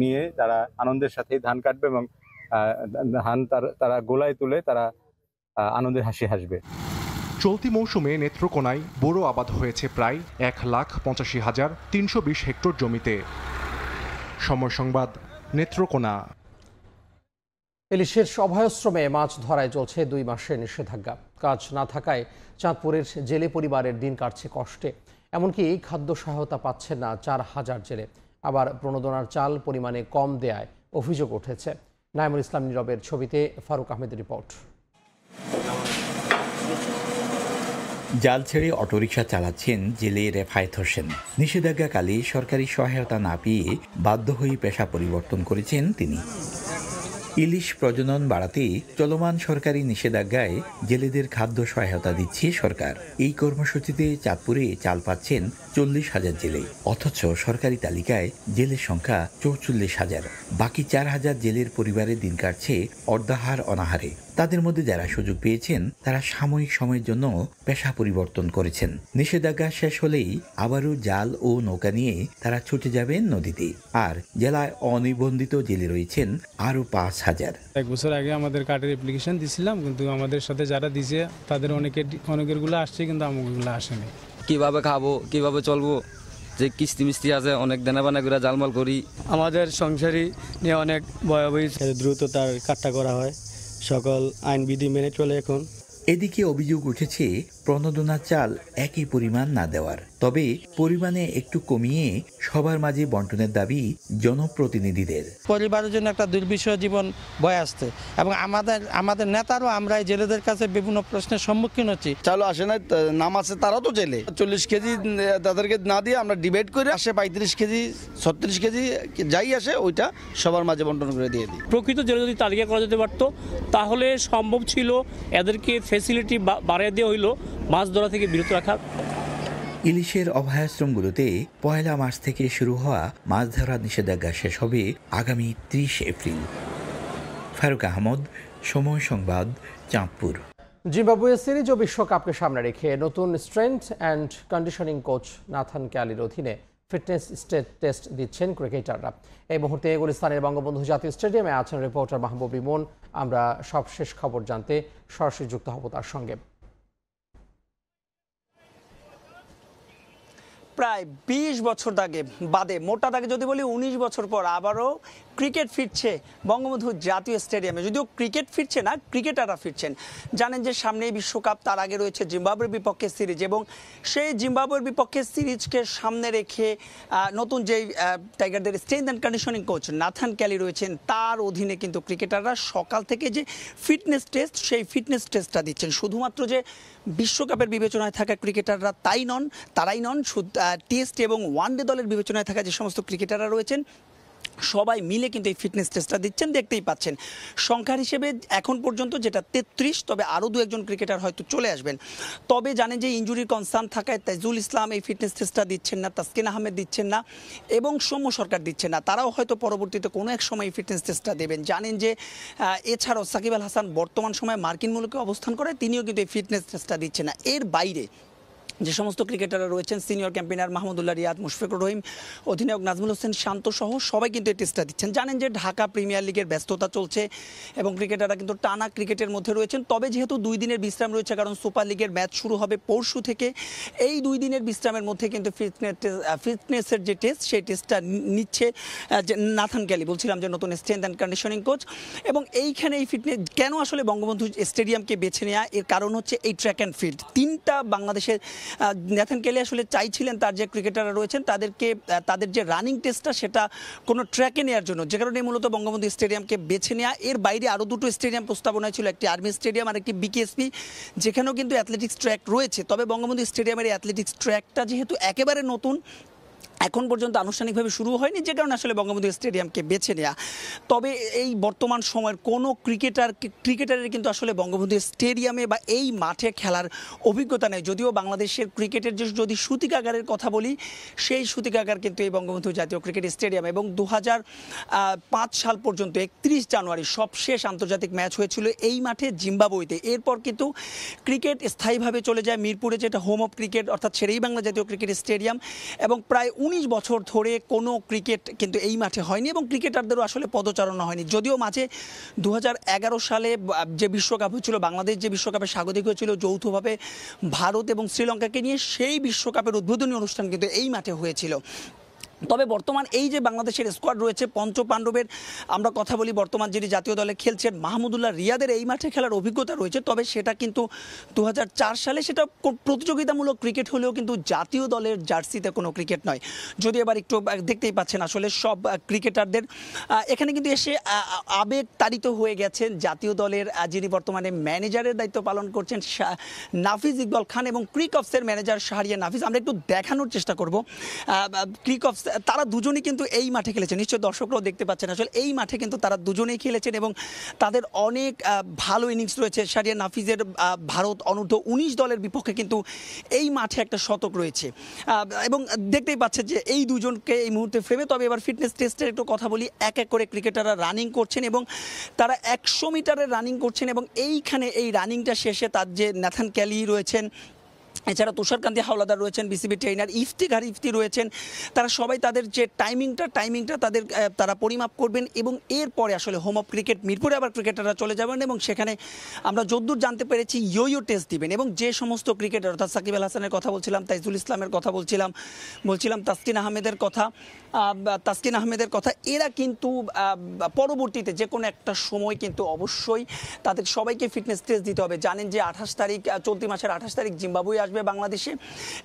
নিয়ে তারা আনন্দের সাথে ধান কাটবে এবং ধান তারা গোলায় তুলে তারা আনন্দের হাসি হাসবে। চলতি মৌসুমে নেত্রকোনায় বোরো আবাদ হয়েছে প্রায় ১,৮৫,৩২০ হেক্টর জমিতে। সময় সংবাদ, নেত্রকোনা। ইলিশের অভয়াশ্রমে মাছ ধরায় চলছে ২ মাসের নিষেধাজ্ঞা। কাজ না থাকায় চাঁদপুরের জেলে পরিবারের দিন কাটছে কষ্টে। এমনকি খাদ্য সহায়তা পাচ্ছেন না ৪,০০০ জেলে। আবার প্রণোদনার চাল পরিমাণে কম দেয়ায় অভিযোগ উঠেছে। নাইমুল ইসলাম নীরবের ছবিতে ফারুক আহমেদের রিপোর্ট। জাল ছেড়ে অটোরিকশা চালাচ্ছেন জেলে রেফায়েত হোসেন। নিষেধাজ্ঞাকালে সরকারি সহায়তা না পেয়ে বাধ্য হয়ে পেশা পরিবর্তন করেছেন তিনি। ইলিশ প্রজনন বাড়াতে চলমান সরকারি নিষেধাজ্ঞায় জেলেদের খাদ্য সহায়তা দিচ্ছে সরকার। এই কর্মসূচিতে চাঁদপুরে চাল পাচ্ছেন ৪০,০০০ জেলে, অথচ সরকারি তালিকায় জেলের সংখ্যা ৪৪,০০০। বাকি ৪,০০০ জেলের পরিবারের দিন কাটছে অর্ধাহার অনাহারে। তাদের মধ্যে যারা সুযোগ পেয়েছেন তারা সাময়িক সময়ের জন্য পেশা পরিবর্তন করেছেন। নিষেধাজ্ঞা শেষ হলেই আবারও জাল ও নৌকা নিয়ে তারা ছুটে যাবেন নদীতে। আর জেলায় অনিবন্ধিত জেলে রয়েছেন আরও ৫,০০০। ১ বছর আগে আমাদের কার্ডের অ্যাপ্লিকেশন দিয়েছিলাম, কিন্তু আমাদের সাথে যারা দিয়েছে তাদের অনেকের গুলো আসছে, কিন্তু আমাগুলো আসেনি। কিভাবে খাবো, কিভাবে চলবো, যে কিস্তি মিস্তি আছে, অনেক দেনা বানা করে জালমাল করি। আমাদের সংসারী নিয়ে অনেক ভয়াবহী, দ্রুত তার কাটটা করা হয়, সকল আইনবিধি মেনে চলে এখন। এদিকে অভিযোগ উঠেছে প্রণোদনা চাল একই পরিমাণ না দেওয়ার, তবে পরিমাণে একটু কমিয়ে সবার মাঝে বন্টনের দাবি জনপ্রতিনিধিদের। পরিবারের জন্য একটা দুর্বিষহ জীবন বয়ে আসছে এবং আমাদের নেতারও আমরা জেলেদের কাছে বিভিন্ন প্রশ্নের সম্মুখীন হচ্ছি। চালু আসে না, নাম আছে, তারাও তো জেলে। ৪০ কেজি তাদেরকে না দিয়ে আমরা ডিবেট করে আসে ৩৫ কেজি ৩৬ কেজি যাই আসে ওইটা সবার মাঝে বন্টন করে দিয়ে দিই। প্রকৃত জেলে যদি তালিকা করা যেতে পারতো তাহলে সম্ভব ছিল এদেরকে ফ্যাসিলিটি বাড়িয়ে দেওয়া হইলো মাছ ধরা থেকে বিরত রাখা। ইলিশের অভয়াশ্রমগুলোতে ১ মার্চ থেকে শুরু হওয়া মাছ ধরার নিষেধাজ্ঞা শেষ হবে আগামী ৩০ এপ্রিল। ফারুক আহমদ, সময় সংবাদ, চাঁদপুর। জিম্বাবুয়ে সিরিজ ও বিশ্বকাপকে সামনে রেখে নতুন strength and conditioning coach Nathan ক্যালির অধীনে ফিটনেস টেস্ট দিচ্ছেন ক্রিকেটাররা। এই মুহূর্তে গুলিস্তানের বঙ্গবন্ধু জাতীয় স্টেডিয়ামে আছেন রিপোর্টার মাহবুব ইমন। আমরা সবশেষ খবর জানতে সরাসরি যুক্ত হব তার সঙ্গে। প্রায় ২০ বছর বাদে মোটা দাগে যদি বলি ১৯ বছর পর আবারও ক্রিকেট ফিরছে বঙ্গবন্ধু জাতীয় স্টেডিয়ামে। যদিও ক্রিকেট ফিরছে না, ক্রিকেটাররা ফিরছেন। জানেন যে সামনেই বিশ্বকাপ, তার আগে রয়েছে জিম্বাবুয়ের বিপক্ষে সিরিজ এবং সেই জিম্বাবুয়ের বিপক্ষে সিরিজকে সামনে রেখে নতুন যেই টাইগারদের strength and conditioning coach Nathan Kiely রয়েছেন, তার অধীনে কিন্তু ক্রিকেটাররা সকাল থেকে যে ফিটনেস টেস্ট, সেই ফিটনেস টেস্টটা দিচ্ছেন। শুধুমাত্র যে বিশ্বকাপের বিবেচনায় থাকা ক্রিকেটাররা তারাই নন, টেস্ট এবং ওয়ানডে দলের বিবেচনায় থাকা যে সমস্ত ক্রিকেটাররা রয়েছেন সবাই মিলে কিন্তু এই ফিটনেস টেস্টটা দিচ্ছেন, দেখতেই পাচ্ছেন। সংখ্যার হিসেবে এখন পর্যন্ত যেটা 33, তবে আরও 2-1 ক্রিকেটার হয়তো চলে আসবেন। তবে জানেন যে ইনজুরির কনসার্ন থাকায় তাইজুল ইসলাম এই ফিটনেস টেস্টটা দিচ্ছেন না, তাসকিন আহমেদ দিচ্ছেন না এবং সৌম্য সরকার দিচ্ছেন না। তারাও হয়তো পরবর্তীতে কোনো এক সময় এই ফিটনেস টেস্টটা দেবেন। জানেন যে এছাড়াও সাকিব আল হাসান বর্তমান সময়ে মার্কিন মুলুকে অবস্থান করে, তিনিও কিন্তু এই ফিটনেস টেস্টটা দিচ্ছেন না। এর বাইরে যে সমস্ত ক্রিকেটাররা রয়েছেন, সিনিয়র ক্যাম্পেনার মাহমুদুল্লাহ রিয়াদ, মুশফিকুর রহিম, অধিনায়ক নাজমুল হোসেন শান্ত সহ সবাই কিন্তু এই টেস্টটা দিচ্ছেন। জানেন যে ঢাকা প্রিমিয়ার লিগের ব্যস্ততা চলছে এবং ক্রিকেটাররা কিন্তু টানা ক্রিকেটের মধ্যে রয়েছেন। তবে যেহেতু 2 দিনের বিশ্রাম রয়েছে, কারণ সুপার লিগের ম্যাচ শুরু হবে পরশু থেকে, এই 2 দিনের বিশ্রামের মধ্যে কিন্তু ফিটনেসের যে টেস্ট, সেই টেস্টটা নিচ্ছে যে নাথান ক্যালি, বলছিলাম যে নতুন স্ট্রেংথ অ্যান্ড কন্ডিশনিং কোচ। এবং এইখানে এই ফিটনেস কেন আসলে বঙ্গবন্ধু স্টেডিয়ামকে বেছে নেওয়া, এর কারণ হচ্ছে এই ট্র্যাক অ্যান্ড ফিল্ড। 3টা বাংলাদেশের নাথান কেলি আসলে চাইছিলেন তার যে ক্রিকেটাররা রয়েছেন তাদেরকে তাদের যে রানিং টেস্টটা সেটা কোনো ট্র্যাকে নেওয়ার জন্য, যে কারণে মূলত বঙ্গবন্ধু স্টেডিয়ামকে বেছে নেওয়া। এর বাইরে আরও 2টো স্টেডিয়াম প্রস্তাবনায় ছিল, একটি আর্মি স্টেডিয়াম আর একটি বিকেএসপি, যেখানেও কিন্তু অ্যাথলেটিক্স ট্র্যাক রয়েছে। তবে বঙ্গবন্ধু স্টেডিয়ামের অ্যাথলেটিক্স ট্র্যাকটা যেহেতু একেবারে নতুন, এখন পর্যন্ত আনুষ্ঠানিকভাবে শুরু হয়নি, যে কারণে আসলে বঙ্গবন্ধু স্টেডিয়ামকে বেছে নেওয়া। তবে এই বর্তমান সময়ের কোনো ক্রিকেটারের কিন্তু আসলে বঙ্গবন্ধু স্টেডিয়ামে বা এই মাঠে খেলার অভিজ্ঞতা নেই। যদিও বাংলাদেশের ক্রিকেটের যদি সূতিকাগারের কথা বলি, সেই সূতিকাগার কিন্তু এই বঙ্গবন্ধু জাতীয় ক্রিকেট স্টেডিয়াম। এবং 2005 সাল পর্যন্ত 31 জানুয়ারি সবশেষ আন্তর্জাতিক ম্যাচ হয়েছিল এই মাঠে জিম্বাবুয়েতে। এরপর কিন্তু ক্রিকেট স্থায়ীভাবে চলে যায় মিরপুরে, যেটা হোম অফ ক্রিকেট, অর্থাৎ শেরেই বাংলা জাতীয় ক্রিকেট স্টেডিয়াম। এবং প্রায় 19 বছর ধরে কোনো ক্রিকেট কিন্তু এই মাঠে হয়নি এবং ক্রিকেটারদেরও আসলে পদচারণা হয়নি। যদিও মাঝে 2011 সালে যে বিশ্বকাপ হয়েছিল, বাংলাদেশ যে বিশ্বকাপে স্বাগতিক হয়েছিল যৌথভাবে ভারত এবং শ্রীলঙ্কাকে নিয়ে, সেই বিশ্বকাপের উদ্বোধনী অনুষ্ঠান কিন্তু এই মাঠে হয়েছিল। তবে বর্তমান এই যে বাংলাদেশের স্কোয়াড রয়েছে, পঞ্চ পাণ্ডবের আমরা কথা বলি, বর্তমান যিনি জাতীয় দলে খেলছেন মাহমুদুল্লাহ রিয়াদের এই মাঠে খেলার অভিজ্ঞতা রয়েছে। তবে সেটা কিন্তু 2004 সালে, সেটা প্রতিযোগিতামূলক ক্রিকেট হলেও কিন্তু জাতীয় দলের জার্সিতে কোনো ক্রিকেট নয়। যদি এবার একটু দেখতেই পাচ্ছেন আসলে সব ক্রিকেটারদের এখানে কিন্তু এসে আবেগ তাড়িত হয়ে গেছেন জাতীয় দলের যিনি বর্তমানে ম্যানেজারের দায়িত্ব পালন করছেন নাফিজ ইকবাল খান এবং ক্রিকঅফসের ম্যানেজার শাহরিয়ার নাফিজ। আমরা একটু দেখানোর চেষ্টা করব। ক্রিকঅফস তারা দুজনেই কিন্তু এই মাঠে খেলেছেন, নিশ্চয়ই দর্শকরাও দেখতে পাচ্ছেন। আসলে এই মাঠে কিন্তু তারা দুজনেই খেলেছেন এবং তাদের অনেক ভালো ইনিংস রয়েছে। শাহরিয়ার নাফিজের ভারত অনূর্ধ্ব-19 দলের বিপক্ষে কিন্তু এই মাঠে একটা শতক রয়েছে এবং দেখতেই পাচ্ছেন যে এই দুজনকে এই মুহূর্তে ফ্রেমে। তবে এবার ফিটনেস টেস্টের একটু কথা বলি। এক এক করে ক্রিকেটাররা রানিং করছেন এবং তারা 100 মিটারের রানিং করছেন এবং এইখানে এই রানিংটা শেষে তার যে নাথান ক্যালি রয়েছেন, এছাড়া তুষারকান্তি হাওলাদার রয়েছেন, বিসিবি ট্রেনার ইফতি রয়েছেন, তারা সবাই তাদের যে টাইমিংটা তারা পরিমাপ করবেন এবং এরপরে আসলে হোম অফ ক্রিকেট মিরপুরে আবার ক্রিকেটাররা চলে যাবেন এবং সেখানে আমরা যদ্দূর জানতে পেরেছি ইয়ো টেস্ট দিবেন। এবং যে সমস্ত ক্রিকেটার, অর্থাৎ সাকিব আল হাসানের কথা বলছিলাম, তাইজুল ইসলামের কথা বলছিলাম তাসকিন আহমেদের কথা, এরা কিন্তু পরবর্তীতে যে কোনো একটা সময় কিন্তু অবশ্যই তাদের সবাইকে ফিটনেস টেস্ট দিতে হবে। জানেন যে 28 তারিখ, চলতি মাসের 28 তারিখ জিম্বাবুয়ে আসবে বাংলাদেশে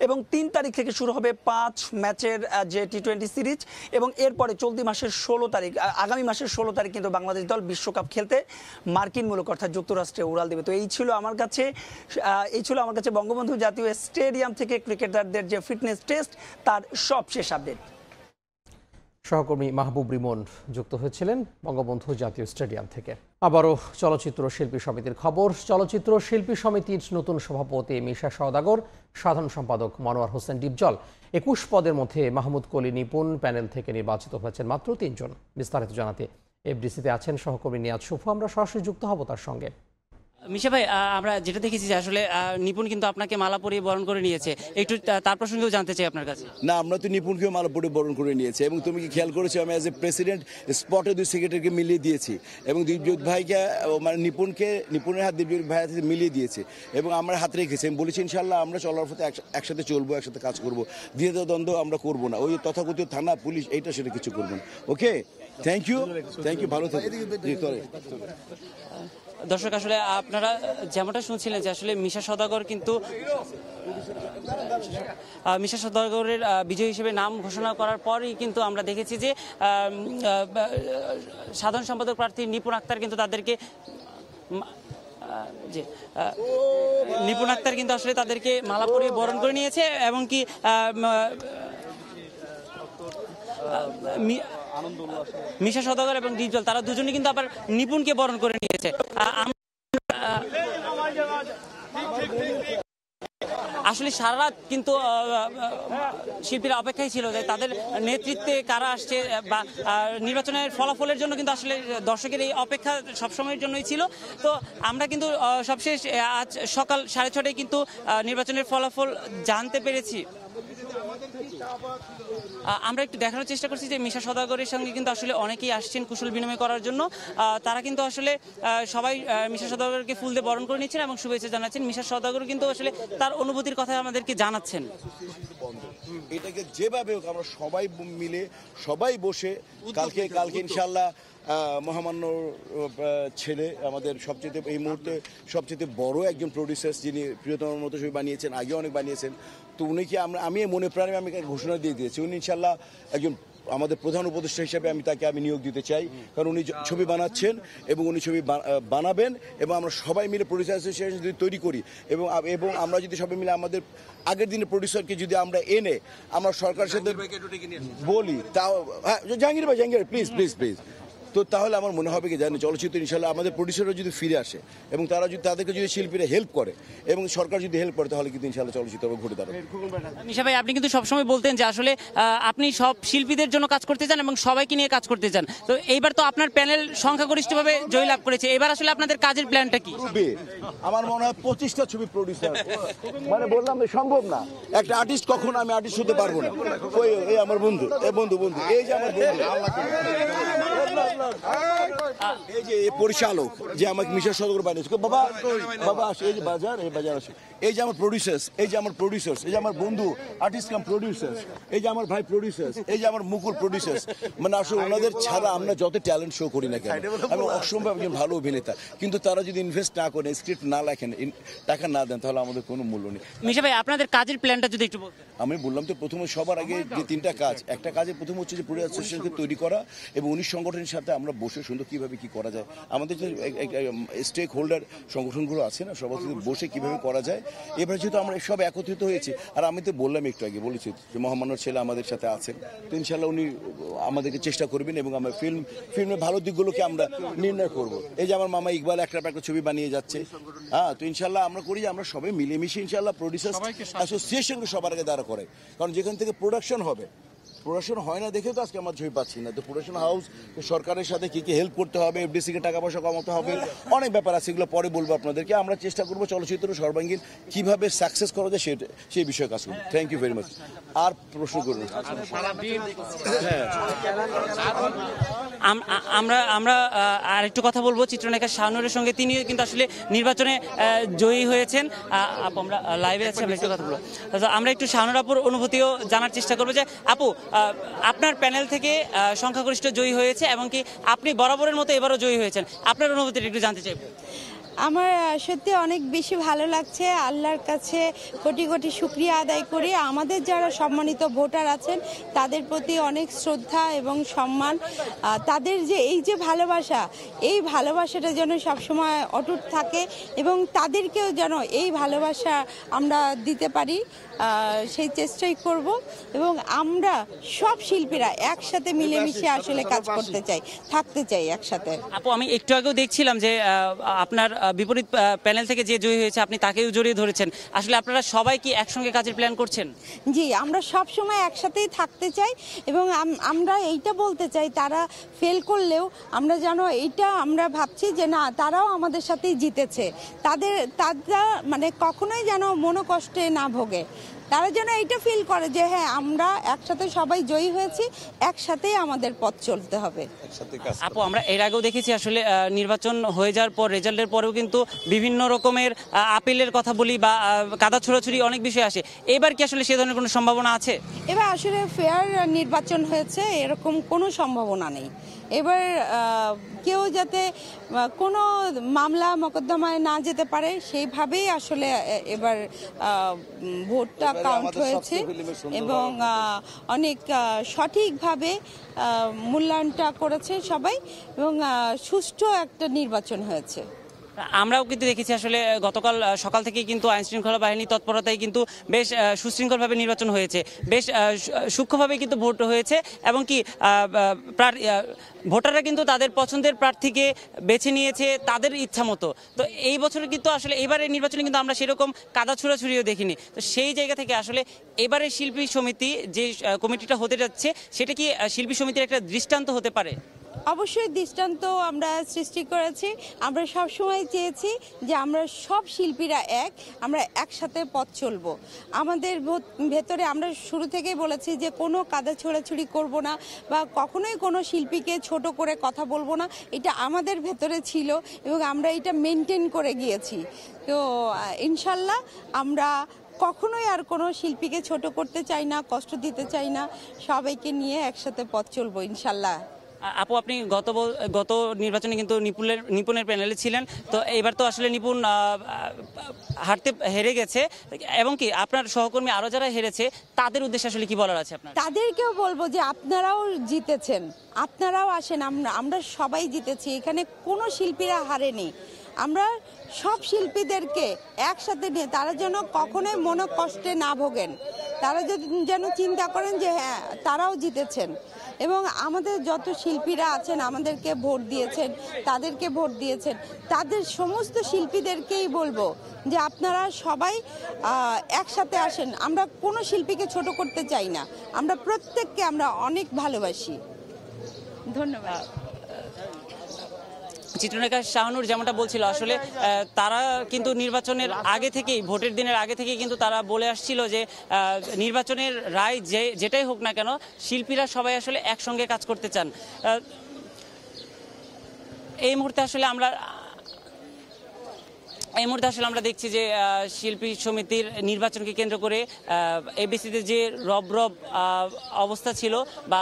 এবং 3 তারিখ থেকে শুরু হবে 5 ম্যাচের যে টি20 সিরিজ এবং এরপরে চলতি মাসের 16 তারিখ, আগামী মাসের 16 তারিখ কিন্তু বাংলাদেশ দল বিশ্বকাপ খেলতে মার্কিন মুলুক অর্থাৎ যুক্তরাষ্ট্রে উড়াল দেবে। তো এই ছিল আমার কাছে বঙ্গবন্ধু জাতীয় স্টেডিয়াম থেকে ক্রিকেটারদের যে ফিটনেস টেস্ট তার সবশেষ আপডেট। সহকর্মী মাহবুব রিমন যুক্ত হয়েছিলেন বঙ্গবন্ধু জাতীয় স্টেডিয়াম থেকে। আবারও চলচ্চিত্র শিল্পী সমিতির খবর। চলচ্চিত্র শিল্পী সমিতির নতুন সভাপতি মিশা সওদাগর, সাধারণ সম্পাদক মনোয়ার হোসেন ডিপজল। 21 পদের মধ্যে মাহমুদ কলি নিপুণ প্যানেল থেকে নির্বাচিত হয়েছেন মাত্র 3 জন। বিস্তারিত জানাতে এফডিসিতে আছেন সহকর্মী নিয়াজ শুভু। আমরা সরাসরি যুক্ত হব তার সঙ্গে। মিশা ভাই, আমরা যেটা দেখেছি যে আসলে নিপুণ কিন্তু আপনাকে মালা পরিয়ে বরণ করে নিয়েছে, একটু তার প্রসঙ্গেও জানতে চাই আপনার কাছে। না, আমরা তো নিপুণকেও মালা পরিয়ে বরণ করে নিয়েছি এবং তুমি কি খেয়াল করেছো আমি অ্যাজ এ প্রেসিডেন্ট স্পটে 2 সেক্রেটারিকে মিলিয়ে দিয়েছি এবং দীপজ্যোৎ ভাইকে মানে নিপুণের হাত দীপজ্যোৎ ভাইয়ের হাতে মিলিয়ে দিয়েছে এবং আমরা হাত রেখেছি। আমি বলেছি ইনশাল্লাহ আমরা চলার পথে একসাথে চলবো, একসাথে কাজ করবো, দ্বিধাদ্বন্দ্ব আমরা করবো না। ওই তথাকথিত থানা পুলিশ এইটা সেটা কিছু করবো না। ওকে, থ্যাংক ইউ, ভালো থাকবেন। দর্শক, আসলে আপনারা যেমনটা শুনছিলেন যে আসলে মিশা সওদাগর কিন্তু মিশা সওদাগরের বিজয়ী হিসেবে নাম ঘোষণা করার পরই কিন্তু আমরা দেখেছি যে সাধারণ সম্পাদক প্রার্থী নিপুণ আক্তার কিন্তু তাদেরকে নিপুণ আক্তার কিন্তু আসলে তাদেরকে মালা পরিয়ে বরণ করে নিয়েছে এবং কি মিশা সওদাগর এবং ডিপজল তারা দুজনেই কিন্তু আবার নিপুণকে বরণ করে নিয়েছে। আসলে সারা রাত কিন্তু শিল্পীরা অপেক্ষায় ছিল যে তাদের নেতৃত্বে কারা আসছে বা নির্বাচনের ফলাফলের জন্য কিন্তু আসলে দর্শকের এই অপেক্ষা সবসময়ের জন্যই ছিল। তো আমরা কিন্তু সবশেষ আজ সকাল 6:30টায় কিন্তু নির্বাচনের ফলাফল জানতে পেরেছি। আমরা একটু দেখানোর চেষ্টা করছি যে মিশা সওদাগরের সঙ্গে কিন্তু আসলে অনেকেই আসছেন কুশল বিনিময় করার জন্য। তারা কিন্তু আসলে সবাই মিশা সওদাগরকে ফুল দিয়ে বরণ করে নিচ্ছেন এবং শুভেচ্ছা জানাচ্ছেন। মিশা সওদাগর কিন্তু আসলে তার অনুভূতির কথা আমাদেরকে জানাচ্ছেন। এটাকে যেভাবে হোক আমরা সবাই মিলে সবাই বসে কালকে ইনশাল্লাহ মহামান্য ছেলে আমাদের সবচেয়ে এই মুহূর্তে সবচেয়ে বড় একজন প্রডিউসার, যিনি প্রিয়তমার মতো ছবি বানিয়েছেন, আগেও অনেক বানিয়েছেন। তো উনিকে আমি মনে প্রাণে আমি ঘোষণা দিয়ে দিয়েছি, উনি ইনশাল্লাহ একজন আমাদের প্রধান উপদেষ্টা হিসেবে তাকে নিয়োগ দিতে চাই, কারণ উনি ছবি বানাচ্ছেন এবং উনি ছবি বানাবেন এবং আমরা সবাই মিলে প্রডিউসার অ্যাসোসিয়েশন যদি তৈরি করি এবং আমরা যদি সবাই মিলে আমাদের আগের দিনের প্রডিউসারকে যদি আমরা এনে আমরা সরকারের সাথে বলি, তাও জাহাঙ্গীর ভাই প্লিজ প্লিজ প্লিজ, তো তাহলে আমার মনে হবে কি জানেন, চলচ্চিত্র ইনশাল্লাহ আমাদের প্রডিউসাররা যদি ফিরে আসে এবং তারা যদি তাদেরকে যদি শিল্পীরা হেল্প করে এবং সরকার যদি হেল্প করে, তাহলে কিন্তু ইনশাল্লাহ চলচ্চিত্র ঘুরে দাঁড়াবে। মিশা ভাই, আপনি কিন্তু সবসময় বলতেন যে আসলে আপনি সব শিল্পীদের জন্য কাজ করতে চান এবং সবাইকে নিয়ে কাজ করতে চান। তো এইবার তো আপনার প্যানেল সংখ্যাগরিষ্ঠভাবে জয়লাভ করেছে, এবার আসলে আপনাদের কাজের প্ল্যানটা কি? আমার মনে হয় 25টা ছবি প্রডিউসার, মানে বললাম সম্ভব না, একটা আর্টিস্ট কখনো আমি আর্টিস্ট হতে পারবো না। এই আমার বন্ধু, এই যে আমার বন্ধু, এই যে পরিচালক যে আমাকে মিশা সওদাগর বানিয়েছে, বাবা আসে, এই যে বাজার আসে, এই যে আমার প্রডিউসার্স, এই যে আমার বন্ধু আর্টিস্ট কাম প্রডিউসার্স, এই যে আমার ভাই প্রডিউসার্স, এই যে আমার মুকুল প্রডিউসার্স, মানে আসলে ওনাদের ছাড়া আমরা যত ট্যালেন্ট শো করি না কেন, আমি অসম্ভব একজন ভালো অভিনেতা, কিন্তু তারা যদি ইনভেস্ট না করেন, স্ক্রিপ্ট না লেখেন, টাকা না দেন, তাহলে আমাদের কোনো মূল্য নেই। মিশা ভাই, আপনাদের কাজের প্ল্যানটা যদি একটু বলতেন। আমি বললাম তো প্রথমে সবার আগে যে 3টা কাজ, একটা কাজে প্রথম হচ্ছে যে প্রডিউসার অ্যাসোসিয়েশনকে তৈরি করা এবং 19 সংগঠনের সাথে আমরা বসে সুন্দর কিভাবে কি করা যায়, আমাদের যে স্টেক হোল্ডার সংগঠনগুলো আছে না, সবার সাথে বসে কিভাবে করা যায়। এবার যেহেতু আমরা সব একত্রিত হয়েছি, আর আমি তো বললাম একটু আগে বলেছি যে মহামান্য ছেলে আমাদের সাথে আছেন, তো ইনশাল্লাহ উনি আমাদেরকে চেষ্টা করবেন এবং আমরা ফিল্মের ভালো দিকগুলোকে আমরা নির্ণয় করব। এই যে আমার মামা ইকবাল একটা ছবি বানিয়ে যাচ্ছে, তো ইনশাল্লাহ আমরা করি, আমরা সবাই মিলেমিশে ইনশাল্লাহ প্রডিউসার অ্যাসোসিয়েশনকে সবার আগে দাঁড়া করে, কারণ যেখান থেকে প্রোডাকশন হবে, প্রোডাকশন হয় না দেখে তো আজকে আমরা ছবি পাচ্ছি না। তো প্রোডাকশন হাউস সরকারের সাথে কি হেল্প করতে হবে, এফডিসিকে টাকা পয়সা কমাতে হবে, অনেক ব্যাপার আছে, এগুলো পরে বলবো আপনাদেরকে। আমরা চেষ্টা করবো চলচ্চিত্র সর্বাঙ্গীন কিভাবে সাকসেস করা যায় সেই বিষয়ে কাজ করবো। Thank you very much. আর প্রশ্ন করুন। আমরা আর একটু কথা বলবো চিত্রনায়িকা শাহনূরের সঙ্গে, তিনিও কিন্তু আসলে নির্বাচনে জয়ী হয়েছেন। আমরা লাইভে আছি, আমরা একটু কথা বলবো। আমরা একটু শাহনূর আপুর অনুভূতিও জানার চেষ্টা করবো যে আপু, আপনার প্যানেল থেকে সংখ্যাগরিষ্ঠ জয়ী হয়েছে এবং কি আপনি বরাবরের মতো এবারও জয়ী হয়েছেন, আপনার অনুভূতিটা একটু জানতে চাইব। আমার সত্যি অনেক বেশি ভালো লাগছে, আল্লাহর কাছে কোটি কোটি শুকরিয়া আদায় করি। আমাদের যারা সম্মানিত ভোটার আছেন তাদের প্রতি অনেক শ্রদ্ধা এবং সম্মান, তাদের যে এই যে ভালোবাসা, এই ভালোবাসাটা যেন সবসময় অটুট থাকে এবং তাদেরকেও যেন এই ভালোবাসা আমরা দিতে পারি, সেই চেষ্টাই করব এবং আমরা সব শিল্পীরা একসাথে মিলেমিশে আসলে কাজ করতে চাই, থাকতে চাই একসাথে। আপু, আমি একটু আগেও দেখছিলাম যে আপনার বিপরীত প্যানেল থেকে যে জয়ী হয়েছে আপনি তাকেও জড়িয়ে ধরেছেন, আসলে আপনারা সবাই কি একসঙ্গে কাজের প্ল্যান করছেন? জি, আমরা সব সময় একসাথেই থাকতে চাই এবং আমরা এইটা বলতে চাই, তারা ফেল করলেও আমরা যেন এইটা আমরা ভাবছি যে না, তারাও আমাদের সাথেই জিতেছে, তারা মানে কখনোই যেন মনোকষ্টে না ভোগে, তারা যেন এইটা ফিল করে যে হ্যাঁ, আমরা একসাথে সবাই জয়ী হয়েছি, একসাথেই আমাদের পথ চলতে হবে। আপু, আমরা এর আগেও দেখেছি আসলে নির্বাচন হয়ে যাওয়ার পর, রেজাল্টের পরেও কিন্তু বিভিন্ন রকমের আপিলের কথা বলি বা কাদা ছোড়াছুড়ি অনেক বিষয় আসে, এবার কি আসলে সে ধরনের কোনো সম্ভাবনা আছে? এবার আসলে ফেয়ার নির্বাচন হয়েছে, এরকম কোনো সম্ভাবনা নেই। এবার কেউ যাতে কোনো মামলা মোকদ্দমায় না যেতে পারে সেইভাবেই আসলে এবার ভোটটা কাউন্ট হয়েছে এবং অনেক সঠিকভাবে মূল্যায়নটা করেছে সবাই এবং সুষ্ঠু একটা নির্বাচন হয়েছে। আমরাও কিন্তু দেখেছি আসলে গতকাল সকাল থেকে কিন্তু আইনশৃঙ্খলা বাহিনী তৎপরতায় কিন্তু বেশ সুশৃঙ্খলভাবে নির্বাচন হয়েছে, বেশ সূক্ষ্মভাবে কিন্তু ভোট হয়েছে এবং কি ভোটাররা কিন্তু তাদের পছন্দের প্রার্থীকে বেছে নিয়েছে তাদের ইচ্ছা মতো। তো এই বছর কিন্তু আসলে এবারের নির্বাচনে কিন্তু আমরা সেরকম কাদা ছুড়াছুড়িও দেখিনি। তো সেই জায়গা থেকে আসলে এবারে শিল্পী সমিতি যে কমিটিটা হতে যাচ্ছে সেটা কি শিল্পী সমিতির একটা দৃষ্টান্ত হতে পারে? অবশ্যই দৃষ্টান্ত আমরা সৃষ্টি করেছি। আমরা সবসময় চেয়েছি যে আমরা সব শিল্পীরা আমরা একসাথে পথ চলবো। আমাদের ভেতরে আমরা শুরু থেকেই বলেছি যে কোনো কাদা ছোড়াছুড়ি করব না বা কখনোই কোনো শিল্পীকে ছোট করে কথা বলবো না, এটা আমাদের ভেতরে ছিল এবং আমরা এটা মেনটেন করে গিয়েছি। তো ইনশাল্লাহ আমরা কখনোই আর কোনো শিল্পীকে ছোট করতে চাই না, কষ্ট দিতে চাই না, সবাইকে নিয়ে একসাথে পথ চলবো ইনশাল্লাহ। আপু, আপনি গত নির্বাচনে কিন্তু নিপুণের প্যানেলে ছিলেন, তো এবার তো আসলে নিপুণ হেরে গেছে এবং কি আপনার সহকর্মী আরো যারা হেরেছে তাদের উদ্দেশ্যে আসলে কি বলার আছে আপনার? তাদেরকেও বলবো যে আপনারাও জিতেছেন, আপনারাও আসেন, আমরা সবাই জিতেছি, এখানে কোনো শিল্পীরা হারেনি। আমরা সব শিল্পীদেরকে একসাথে নিয়ে তারা যেন কখনোই মনোকষ্টে না ভোগেন, তারা যেন চিন্তা করেন যে হ্যাঁ তারাও জিতেছেন এবং আমাদের যত শিল্পীরা আছেন আমাদেরকে ভোট দিয়েছেন, তাদেরকে ভোট দিয়েছেন, তাদের সমস্ত শিল্পীদেরকেই বলবো যে আপনারা সবাই একসাথে আসেন। আমরা কোনো শিল্পীকে ছোট করতে চাই না, আমরা প্রত্যেককে আমরা অনেক ভালোবাসি। ধন্যবাদ। চিত্রনায়িকা শাহানুর যেমনটা বলছিল, আসলে তারা কিন্তু নির্বাচনের আগে থেকেই, ভোটের দিনের আগে থেকেই কিন্তু তারা বলে আসছিল যে নির্বাচনের রায় যেটাই হোক না কেন শিল্পীরা সবাই আসলে একসঙ্গে কাজ করতে চান। এই মুহূর্তে আসলে আমরা দেখছি যে শিল্পী সমিতির নির্বাচনকে কেন্দ্র করে এবিসিতে যে রব অবস্থা ছিল বা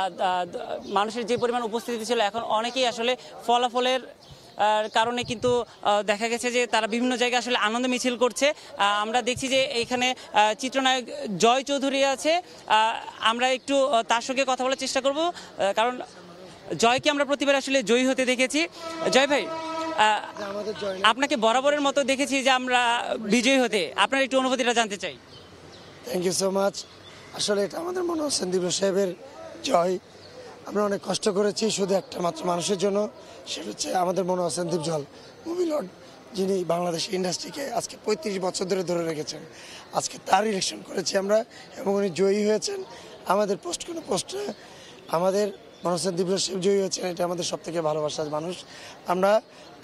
মানুষের যে পরিমাণ উপস্থিতি ছিল, এখন অনেকেই আসলে ফলাফলের কারণে কিন্তু দেখা গেছে যে তারা বিভিন্ন জায়গায় আসলে আনন্দ মিছিল করছে। আমরা দেখছি যে এইখানে চিত্রনায়ক জয় চৌধুরী আছে, আমরা একটু তার সঙ্গে কথা বলার চেষ্টা করব, কারণ জয়কে আমরা প্রতিবার আসলে জয়ী হতে দেখেছি। জয় ভাই, আপনাকে বরাবরের মতো দেখেছি যে আমরা বিজয়ী হতে, আপনার একটু অনুভূতিটা জানতে চাই। Thank you so much. আসলে এটা আমাদের মনে হচ্ছেন দিবস সাহেবের জয়। আমরা অনেক কষ্ট করেছি শুধু একটা মাত্র মানুষের জন্য, সেটা হচ্ছে আমাদের মনে হচ্ছেন দীপজল মুভি লর্ড, যিনি বাংলাদেশ ইন্ডাস্ট্রিকে আজকে 35 বছর ধরে রেখেছেন। আজকে তার ইলেকশন করেছি আমরা এবং উনি জয়ী হয়েছেন। আমাদের পোস্টে আমাদের মনে হচ্ছেন দীপজল সাহেব জয়ী হয়েছেন, এটা আমাদের সব থেকে ভালোবাসার মানুষ। আমরা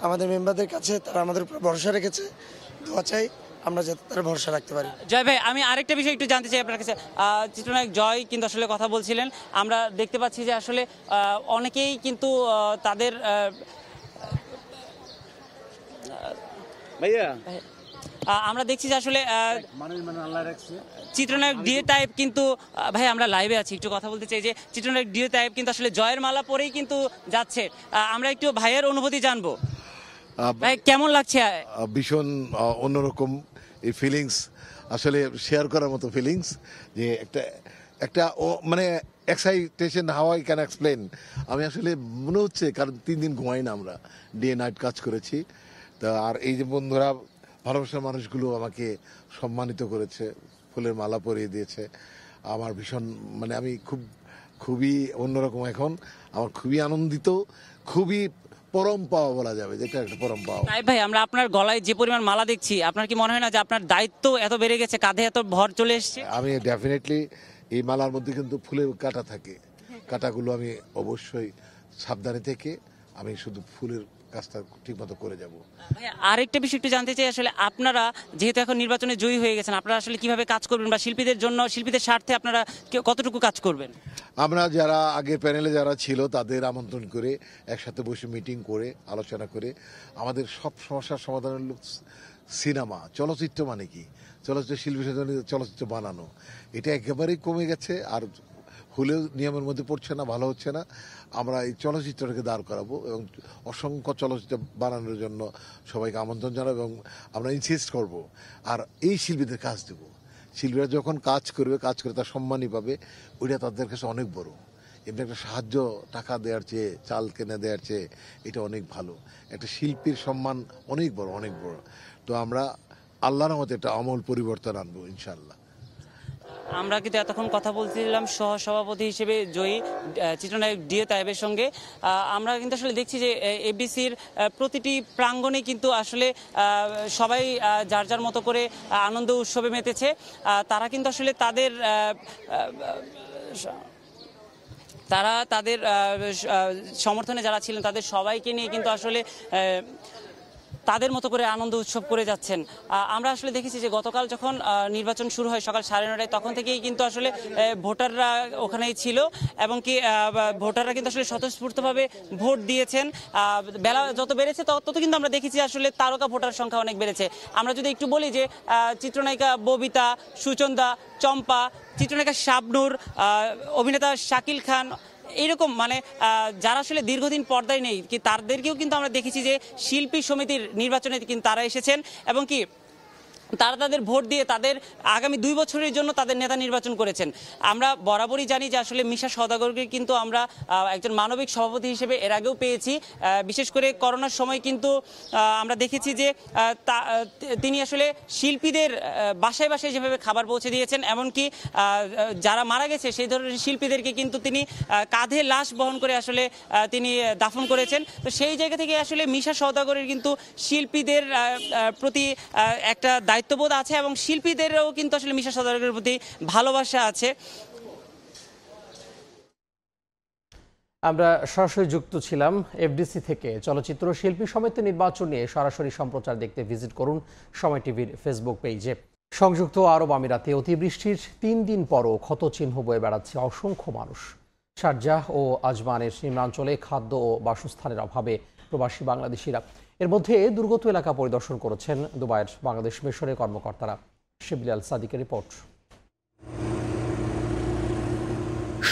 আমাদের মেম্বারদের কাছে তারা আমাদের উপর ভরসা রেখেছে, দোয়া চাই আমরা যাতে তারা ভরসা রাখতে পারি। জয় ভাই, আমি আরেকটা বিষয় একটু জানতে চাই আপনার কাছে। চিত্রনায়ক জয় কিন্তু আসলে কথা বলছিলেন, আমরা দেখতে পাচ্ছি যে আসলে অনেকেই কিন্তু তাদের আমরা দেখছি যে আসলে চিত্রনায়ক ডিএ টাইপ কিন্তু ভাই আমরা লাইভে আছি, একটু কথা বলতে চাই যে চিত্রনায়ক ডিএ টাইপ কিন্তু আসলে জয়ের মালা পরেই কিন্তু যাচ্ছে। আমরা একটু ভাইয়ের অনুভূতি জানবো। ভাই কেমন লাগছে? ভীষণ অন্যরকম এই ফিলিংস, আসলে শেয়ার করার মতো ফিলিংস, যে একটা মানে excitation, how I can explain. আমি আসলে মনে হচ্ছে, কারণ 3 দিন ঘুমাই না, আমরা ডে নাইট কাজ করেছি। তা আর এই যে বন্ধুরা, ভালোবাসার মানুষগুলো আমাকে সম্মানিত করেছে, ফুলের মালা পরিয়ে দিয়েছে, আমার ভীষণ মানে আমি খুবই অন্যরকম এখন, আমার খুবই আনন্দিত, খুবই পরম পাওয়া বলা যাবে, যেটা একটা পরম পাওয়া। ভাই, আমরা আপনার গলায় যে পরিমাণ মালা দেখছি, আপনার কি মনে হয় না যে আপনার দায়িত্ব এত বেড়ে গেছে, কাঁধে এত ভর চলে এসেছে? আমি ডেফিনেটলি, এই মালার মধ্যে কিন্তু ফুলের কাঁটা থাকে, কাঁটাগুলো আমি অবশ্যই সাবধানে থেকে আমি শুধু ফুলের কাজটা ঠিকমতো করে যাব। আরেকটা বিষয় একটু জানতে চাই, আসলে আপনারা যেহেতু এখন নির্বাচনে জয়ী হয়ে গেছেন, আপনারা আসলে কিভাবে কাজ করবেন বা শিল্পীদের জন্য, শিল্পীদের স্বার্থে আপনারা কতটুকু কাজ করবেন? আমরা যারা আগের প্যানেলে যারা ছিল তাদের আমন্ত্রণ করে একসাথে বসে মিটিং করে আলোচনা করে আমাদের সব সমস্যার সমাধানের সিনেমা, চলচ্চিত্র মানে কি, চলচ্চিত্র শিল্পী চলচ্চিত্র বানানো, এটা একেবারেই কমে গেছে, আর হলেও নিয়মের মধ্যে পড়ছে না, ভালো হচ্ছে না। আমরা এই চলচ্চিত্রটাকে দাঁড় করাবো এবং অসংখ্য চলচ্চিত্র বানানোর জন্য সবাইকে আমন্ত্রণ জানাবো এবং আমরা ইনসিস্ট করব। আর এই শিল্পীদের কাজ দেবো, শিল্পীরা যখন কাজ করে তার সম্মানই পাবে, ওইটা তাদের কাছে অনেক বড়। এমনি একটা সাহায্য টাকা দেওয়ার চেয়ে, চাল কিনে দেওয়ার চেয়ে এটা অনেক ভালো। একটা শিল্পীর সম্মান অনেক বড়, অনেক বড়। তো আমরা আল্লাহর রহমতে একটা আমূল পরিবর্তন আনবো ইনশাআল্লাহ। আমরা কিন্তু এতক্ষণ কথা বলছিলাম সহসভাপতি হিসেবে জয়ী চিত্রনায়ক ডিএ তায়েবের সঙ্গে। আমরা কিন্তু আসলে দেখছি যে এফডিসির প্রতিটি প্রাঙ্গণে কিন্তু আসলে সবাই যার যার মতো করে আনন্দ উৎসবে মেতেছে। তারা কিন্তু আসলে তাদের সমর্থনে যারা ছিলেন তাদের সবাইকে নিয়ে কিন্তু আসলে তাদের মতো করে আনন্দ উৎসব করে যাচ্ছেন। আমরা আসলে দেখেছি যে গতকাল যখন নির্বাচন শুরু হয় সকাল 9:30 তখন থেকেই কিন্তু আসলে ভোটাররা ওখানেই ছিল এবং কি ভোটাররা কিন্তু আসলে স্বতঃস্ফূর্তভাবে ভোট দিয়েছেন। বেলা যত বেড়েছে তত কিন্তু আমরা দেখেছি আসলে তারকা ভোটার সংখ্যা অনেক বেড়েছে। আমরা যদি একটু বলি যে চিত্রনায়িকা ববিতা, সুচন্দা, চম্পা, চিত্রনায়িকা শাবনূর, অভিনেতা শাকিল খান, এইরকম মানে যারা আসলে দীর্ঘদিন পর্দায় নেই কি তাদেরকেও কিন্তু আমরা দেখেছি যে শিল্পী সমিতির নির্বাচনে কিন্তু তারা এসেছেন এবং কি তারা তাদের ভোট দিয়ে তাদের আগামী 2 বছরের জন্য তাদের নেতা নির্বাচন করেছেন। আমরা বরাবরই জানি যে আসলে মিশা সওদাগরকে কিন্তু আমরা একজন মানবিক সভাপতি হিসেবে এর আগেও পেয়েছি। বিশেষ করে করোনার সময় কিন্তু আমরা দেখেছি যে তিনি আসলে শিল্পীদের বাসায় বাসায় যেভাবে খাবার পৌঁছে দিয়েছেন, এমনকি যারা মারা গেছে সেই ধরনের শিল্পীদেরকে কিন্তু তিনি কাঁধে লাশ বহন করে আসলে তিনি দাফন করেছেন। তো সেই জায়গা থেকে আসলে মিশা সওদাগরের কিন্তু শিল্পীদের প্রতি একটা দায়িত্ববোধ আছে এবং শিল্পীদেরও কিন্তু আসলে মিশা সওদাগরের প্রতি ভালোবাসা আছে। আমরা সরাসরি যুক্ত ছিলাম এফডিসি থেকে। চলচ্চিত্র শিল্পী সমিতি নির্বাচন নিয়ে সরাসরি সম্প্রচার দেখতে ভিজিট করুন সময় টিভির ফেসবুক পেজে। সংযুক্ত আরব আমিরাতে অতিবৃষ্টির 3 দিন পরও ক্ষতচিহ্ন বয়ে বেড়াচ্ছে অসংখ্য মানুষ। শারজাহ ও আজমানের নিম্নাঞ্চলে খাদ্য ও বাসস্থানের অভাবে প্রবাসী বাংলাদেশিরা। এর মধ্যে দুর্গত এলাকা পরিদর্শন করেছেন দুবাইয়ের বাংলাদেশ মিশনের কর্মকর্তারা। শিবলাল সাদিকের রিপোর্ট।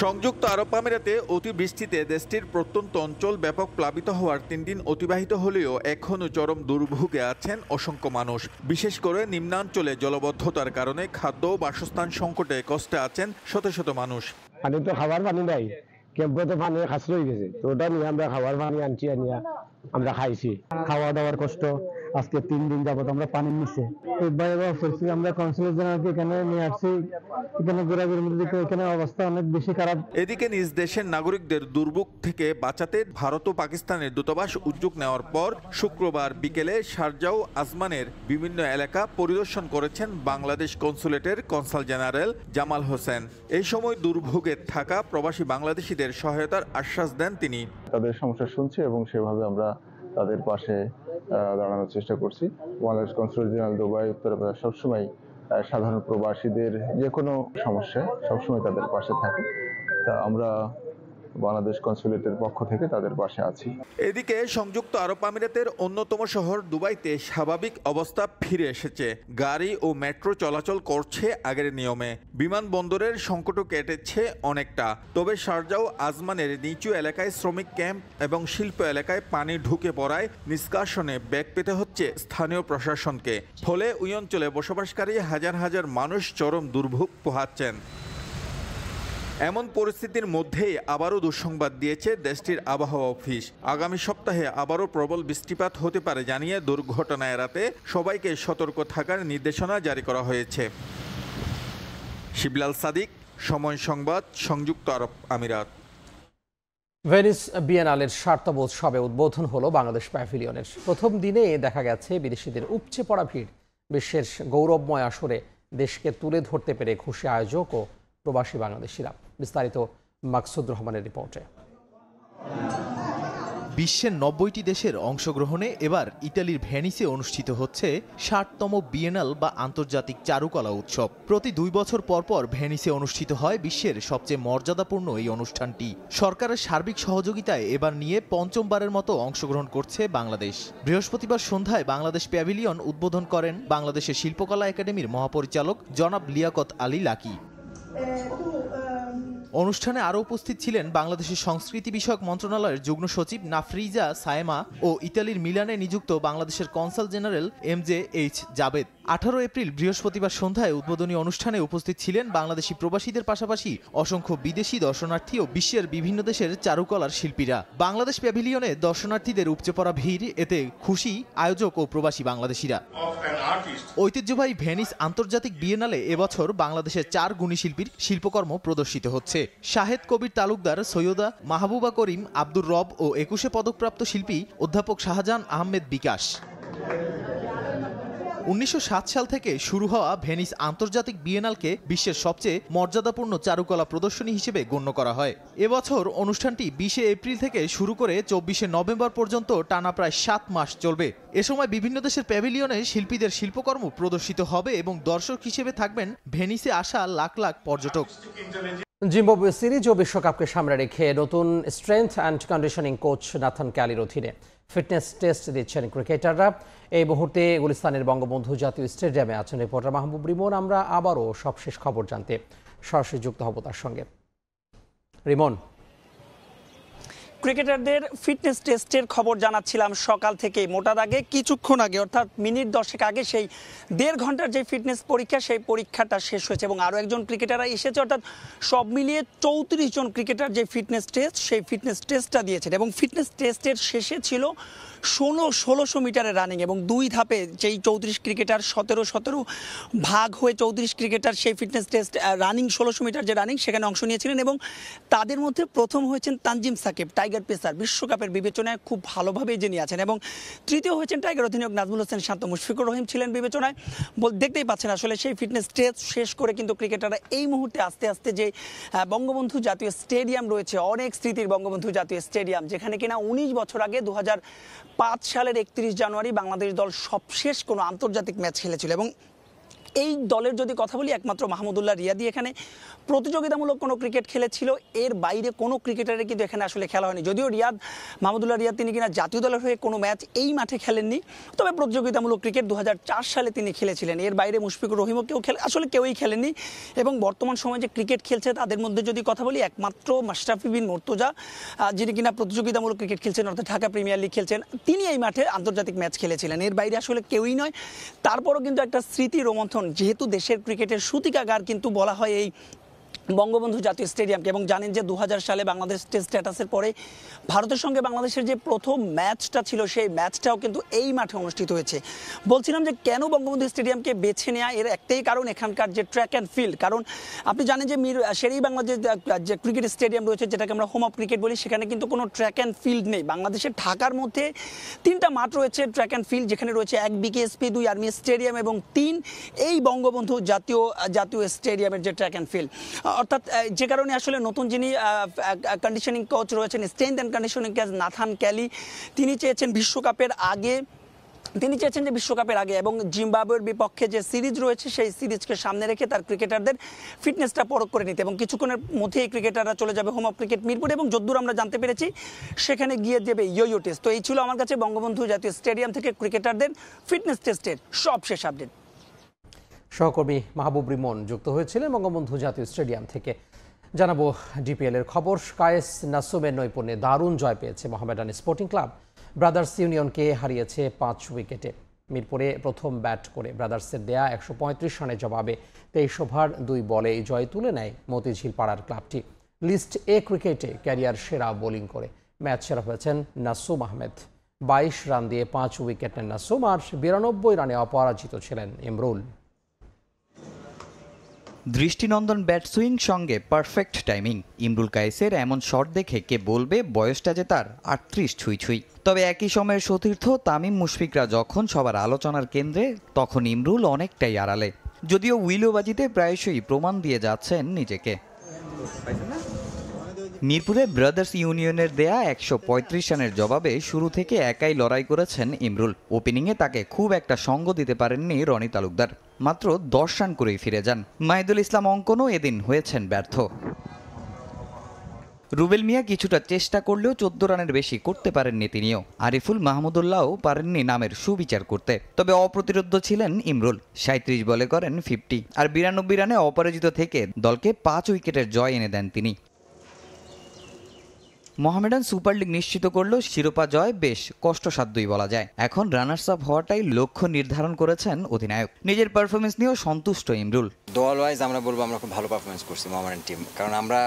সংযুক্ত আরব আমিরাতে অতিবৃষ্টিতে দেশটির প্রত্যন্ত অঞ্চল ব্যাপক প্লাবিত হওয়ার 3 দিন অতিবাহিত হলেও এখনও চরম দুর্ভোগে আছেন অসংখ্য মানুষ। বিশেষ করে নিম্নাঞ্চলে জলবদ্ধতার কারণে খাদ্য ও বাসস্থান সংকটে কষ্টে আছেন শত শত মানুষ। পানি তো খাবার পানি নাই, ক্যাম্পে তো পানি খাস রয়ে গেছে, তো ওটা নিয়ে আমরা খাবার পানি আনছি, আনিয়া আমরা খাইছি। খাওয়া দাওয়ার কষ্ট, আজকে 3 দিন যাবত আমরা পানির নিচে। আমরা কনসুলেট জেনারেলকে এখানে নিয়ে আসছি, এখানে ঘোরাঘুরির মধ্যে এখানে অবস্থা অনেক বেশি খারাপ। এদিকে নিজ দেশের নাগরিকদের দুর্ভোগ থেকে বাঁচাতে ভারত ও পাকিস্তানের দূতাবাস উদ্যোগ নেওয়ার পর শুক্রবার বিকেলে শারজাহ আজমানের বিভিন্ন এলাকা পরিদর্শন করেছেন বাংলাদেশ কনসুলেটের কনসাল জেনারেল জামাল হোসেন। এই সময় দুর্ভোগে থাকা প্রবাসী বাংলাদেশিদের সহায়তার আশ্বাস দেন তিনি। তাদের সমস্যা শুনছি এবং সেভাবে আমরা তাদের পাশে দাঁড়ানোর চেষ্টা করছি। Bangladesh consulate general Dubai Uttar Pradesh সবসময় সাধারণ প্রবাসীদের যে কোনো সমস্যায় সবসময় তাদের পাশে থাকে। তা আমরা বাংলাদেশ কনসুলেটের পক্ষ থেকে তাদের পাশে আছি। এদিকে সংযুক্ত আরব আমিরাতের অন্যতম শহর দুবাইতে স্বাভাবিক অবস্থা ফিরে এসেছে। গাড়ি ও মেট্রো চলাচল করছে আগের নিয়মে। বিমানবন্দরের সংকটও কেটেছে অনেকটা। তবে শারজাহ আজমানের নিচু এলাকায় শ্রমিক ক্যাম্প এবং শিল্প এলাকায় পানি ঢুকে পড়ায় নিষ্কাশনে বেগ পেতে হচ্ছে স্থানীয় প্রশাসনকে। ফলে ওই অঞ্চলে বসবাসকারী হাজার হাজার মানুষ চরম দুর্ভোগ পোহাচ্ছেন। এমন পরিস্থিতির মধ্যেই আবারও দুঃসংবাদ দিয়েছে দেশটির আবহাওয়া অফিস। আগামী সপ্তাহে আবারও প্রবল বৃষ্টিপাত হতে পারে জানিয়ে দুর্ঘটনা এড়াতে সবাইকে সতর্ক থাকার নির্দেশনা জারি করা হয়েছে। শিবলাল সাদিক, সময় সংবাদ, সংযুক্ত আরব আমিরাত। ভেনিস বিয়েনালের ৭তম উৎসবে উদ্বোধন হলো বাংলাদেশ প্যাভিলিয়নের। প্রথম দিনে দেখা গেছে বিদেশিদের উপচে পড়া ভিড়। বিশ্বের গৌরবময় আসরে দেশকে তুলে ধরতে পেরে খুশি আয়োজক ও প্রবাসী বাংলাদেশিরা। বিস্তারিত মাকসুদ রহমানের রিপোর্টে। বিশ্বের ৯০টি দেশের অংশগ্রহণে এবার ইতালির ভেনিসে অনুষ্ঠিত হচ্ছে ৬০তম বিয়েনাল বা আন্তর্জাতিক চারুকলা উৎসব। প্রতি ২ বছর পর পর ভেনিসে অনুষ্ঠিত হয় বিশ্বের সবচেয়ে মর্যাদাপূর্ণ এই অনুষ্ঠানটি। সরকারের সার্বিক সহযোগিতায় এবার নিয়ে পঞ্চমবারের মতো অংশগ্রহণ করছে বাংলাদেশ। বৃহস্পতিবার সন্ধ্যায় বাংলাদেশ প্যাভিলিয়ন উদ্বোধন করেন বাংলাদেশের শিল্পকলা একাডেমির মহাপরিচালক জনাব লিয়াকত আলী লাকি। অনুষ্ঠানে আরও উপস্থিত ছিলেন বাংলাদেশের সংস্কৃতি বিষয়ক মন্ত্রণালয়ের যুগ্ম সচিব নাফরিজা সায়েমা ও ইতালির মিলানে নিযুক্ত বাংলাদেশের consul general MJH Jabed. 18 April বৃহস্পতিবার সন্ধ্যায় উদ্বোধনী অনুষ্ঠানে উপস্থিত ছিলেন বাংলাদেশি প্রবাসীদের পাশাপাশি অসংখ্য বিদেশি দর্শনার্থী ও বিশ্বের বিভিন্ন দেশের চারুকলার শিল্পীরা। বাংলাদেশ প্যাভিলিয়নে দর্শনার্থীদের উপচে পড়া ভিড়, এতে খুশি আয়োজক ও প্রবাসী বাংলাদেশিরা। ঐতিহ্যবাহী ভেনিস আন্তর্জাতিক বিয়েনালে এবছর বাংলাদেশের 4 গুণী শিল্পীর শিল্পকর্ম প্রদর্শিত হচ্ছে। শাহেদ কবির তালুকদার, সৈয়দা মাহবুবা করিম, আব্দুর রব ও 21 পদকপ্রাপ্ত শিল্পী অধ্যাপক শাহজাহান আহমেদ বিকাশ। 1907 সাল থেকে শুরু হওয়া ভেনিস আন্তর্জাতিক বিয়েনালকে বিশ্বের সবচেয়ে মর্যাদাপূর্ণ চারুকলা প্রদর্শনী হিসেবে গণ্য করা হয়। এবছর অনুষ্ঠানটি 20 এপ্রিল থেকে শুরু করে 24 নভেম্বর পর্যন্ত টানা প্রায় 7 মাস চলবে। এ সময় বিভিন্ন দেশের প্যাভিলিয়নে শিল্পীদের শিল্পকর্ম প্রদর্শিত হবে এবং দর্শক হিসেবে থাকবেন ভেনিসে আসা লাখ লাখ পর্যটক। জিম্বাবুয়ে সিরিজ ও বিশ্বকাপকে সামনে রেখে নতুন strength and conditioning coach Nathan ক্যালির অধীনে ফিটনেস টেস্ট দিচ্ছেন ক্রিকেটাররা। এই মুহূর্তে গুলিস্তানের বঙ্গবন্ধু জাতীয় স্টেডিয়ামে আছেন রিপোর্টার মাহবুব রিমন। আমরা আবারও সবশেষ খবর জানতে সরাসরি যুক্ত হব তার সঙ্গে। রিমন, ক্রিকেটারদের ফিটনেস টেস্টের খবর জানাচ্ছিলাম সকাল থেকে। মোটা দাগে কিছুক্ষণ আগে অর্থাৎ মিনিট 10 আগে সেই 1.5 ঘন্টার যে ফিটনেস পরীক্ষা, সেই পরীক্ষাটা শেষ হয়েছে এবং আরও একজন ক্রিকেটাররা এসেছে। অর্থাৎ সব মিলিয়ে 34 জন ক্রিকেটার যে ফিটনেস টেস্ট, সেই ফিটনেস টেস্টটা দিয়েছেন এবং ফিটনেস টেস্টের শেষে ছিল 1600 মিটারের রানিং এবং 2 ধাপে যেই 34 ক্রিকেটার 17 ভাগ হয়ে 34 ক্রিকেটার সেই ফিটনেস টেস্ট রানিং 1600 মিটার যে রানিং সেখানে অংশ নিয়েছিলেন এবং তাদের মধ্যে প্রথম হয়েছেন তানজিম সাকিব, টাইগার পেসার, বিশ্বকাপের বিবেচনায় খুব ভালোভাবেই যিনি আছেন এবং তৃতীয় হয়েছেন টাইগার অধিনায়ক নাজমুল হোসেন শান্ত। মুশফিকুর রহিম ছিলেন বিবেচনায়। দেখতেই পাচ্ছেন আসলে সেই ফিটনেস টেস্ট শেষ করে কিন্তু ক্রিকেটাররা এই মুহূর্তে আস্তে আস্তে যে বঙ্গবন্ধু জাতীয় স্টেডিয়াম রয়েছে, অনেক স্মৃতির বঙ্গবন্ধু জাতীয় স্টেডিয়াম, যেখানে কিনা 19 বছর আগে 2005 সালের 31 জানুয়ারি বাংলাদেশ দল সবশেষ কোনো আন্তর্জাতিক ম্যাচ খেলেছিল এবং এই দলের যদি কথা বলি একমাত্র মাহমুদুল্লাহ রিয়াদি এখানে প্রতিযোগিতামূলক কোনো ক্রিকেট খেলেছিল, এর বাইরে কোনো ক্রিকেটারের কিন্তু এখানে আসলে খেলা হয়নি। যদিও মাহমুদুল্লাহ রিয়াদ তিনি কিনা জাতীয় দলের হয়ে কোনো ম্যাচ এই মাঠে খেলেননি, তবে প্রতিযোগিতামূলক ক্রিকেট 2004 সালে তিনি খেলেছিলেন। এর বাইরে মুশফিকুর রহিমও আসলে কেউই খেলেননি এবং বর্তমান সময়ে যে ক্রিকেট খেলছে তাদের মধ্যে যদি কথা বলি একমাত্র মাশরাফি বিন মুর্তজা, যিনি কিনা প্রতিযোগিতামূলক ক্রিকেট খেলছেন অর্থাৎ ঢাকা প্রিমিয়ার লিগ খেলছেন, তিনি এই মাঠে আন্তর্জাতিক ম্যাচ খেলেছিলেন। এর বাইরে আসলে কেউই নয়। তারপরও কিন্তু একটা স্মৃতি রোমন্থন, যেহেতু দেশের ক্রিকেটের সূতিকাগার কিন্তু বলা হয় এই বঙ্গবন্ধু জাতীয় স্টেডিয়ামকে এবং জানেন যে 2000 সালে বাংলাদেশ টেস্ট স্ট্যাটাসের পরে ভারতের সঙ্গে বাংলাদেশের যে প্রথম ম্যাচটা ছিল সেই ম্যাচটাও কিন্তু এই মাঠে অনুষ্ঠিত হয়েছে। বলছিলাম যে কেন বঙ্গবন্ধু স্টেডিয়ামকে বেছে নেওয়া, এর একটাই কারণ এখানকার যে ট্র্যাক অ্যান্ড ফিল্ড। কারণ আপনি জানেন যে শেরেই বাংলাদেশ যে ক্রিকেট স্টেডিয়াম রয়েছে, যেটাকে আমরা হোম অফ ক্রিকেট বলি, সেখানে কিন্তু কোনো ট্র্যাক অ্যান্ড ফিল্ড নেই। বাংলাদেশের ঢাকার মধ্যে 3টা মাঠ রয়েছে ট্র্যাক অ্যান্ড ফিল্ড, যেখানে রয়েছে 1 বিকেএসপি, 2 আর্মি স্টেডিয়াম এবং 3 এই বঙ্গবন্ধু জাতীয় স্টেডিয়ামের যে ট্র্যাক অ্যান্ড ফিল্ড। অর্থাৎ যে কারণে আসলে নতুন যিনি কন্ডিশনিং কোচ রয়েছেন, strength and conditioning coach Nathan Kelly, তিনি চেয়েছেন যে বিশ্বকাপের আগে এবং জিম্বাবুয়ের বিপক্ষে যে সিরিজ রয়েছে সেই সিরিজকে সামনে রেখে তার ক্রিকেটারদের ফিটনেসটা পরখ করে নিতে এবং কিছুক্ষণের মধ্যে এই ক্রিকেটাররা চলে যাবে হোম অফ ক্রিকেট মিরপুর এবং যদ্দূর আমরা জানতে পেরেছি সেখানে গিয়ে দেবে ইয়ো টেস্ট। তো এই ছিল আমার কাছে বঙ্গবন্ধু জাতীয় স্টেডিয়াম থেকে ক্রিকেটারদের ফিটনেস টেস্টের সবশেষ আপডেট। সহকর্মী মাহবুব রিমন যুক্ত হয়েছিলেন বঙ্গবন্ধু জাতীয় স্টেডিয়াম থেকে। জানাবো ডিপিএল এর খবর। কায়েস নাসুমের নৈপুণ্যে দারুণ জয় পেয়েছে মোহামেডান স্পোর্টিং ক্লাব। ব্রাদার্স ইউনিয়নকে হারিয়েছে 5 উইকেটে। মিরপুরে প্রথম ব্যাট করে ব্রাদার্সের দেয়া 135 রানের জবাবে 23 ওভার 2 বলে এই জয় তুলে নেয় মতিঝিল পাড়ার ক্লাবটি। লিস্ট এ ক্রিকেটে ক্যারিয়ার সেরা বোলিং করে ম্যাচ সেরা হয়েছেন নাসুম আহমেদ। 22 রান দিয়ে 5 উইকেট নেন নাসুম আর 92 রানে অপরাজিত ছিলেন ইমরুল। দৃষ্টিনন্দন ব্যাট সুইং সঙ্গে পারফেক্ট টাইমিং। ইমরুল কায়েসের এমন শট দেখে কে বলবে বয়সটা যে তার 38 ছুঁই। তবে একই সময়ের সতীর্থ তামিম মুশফিকরা যখন সবার আলোচনার কেন্দ্রে, তখন ইমরুল অনেকটাই আড়ালে। যদিও উইলোবাজিতে প্রায়শই প্রমাণ দিয়ে যাচ্ছেন নিজেকে। মিরপুরে ব্রাদার্স ইউনিয়নের দেয়া 135 রানের জবাবে শুরু থেকে একাই লড়াই করেছেন ইমরুল। ওপেনিংয়ে তাকে খুব একটা সঙ্গ দিতে পারেননি রনি তালুকদার। মাত্র 10 রান করেই ফিরে যান। মাহিদুল ইসলাম অঙ্কনও এদিন হয়েছেন ব্যর্থ। রুবেল মিয়া কিছুটা চেষ্টা করলেও 14 রানের বেশি করতে পারেননি তিনিও। আরিফুল মাহমুদুল্লাহও পারেননি নামের সুবিচার করতে। তবে অপ্রতিরোধ্য ছিলেন ইমরুল। 37 বলে করেন 50 আর 92 রানে অপরাজিত থেকে দলকে 5 উইকেটের জয় এনে দেন তিনি। মোহামেডান সুপার লিগ নিশ্চিত করলেও শিরোপা জয় বেশ কষ্টসাধ্যই বলা যায়। এখন রানার্স আপ হওয়াটাই লক্ষ্য নির্ধারণ করেছেন অধিনায়ক। নিজের পারফরমেন্স নিয়েও সন্তুষ্ট ইমরুল। দল ওয়াইজ আমরা বলবো আমরা খুব ভালো পারফরমেন্স করছি মোহামেডান টিম, কারণ আমরা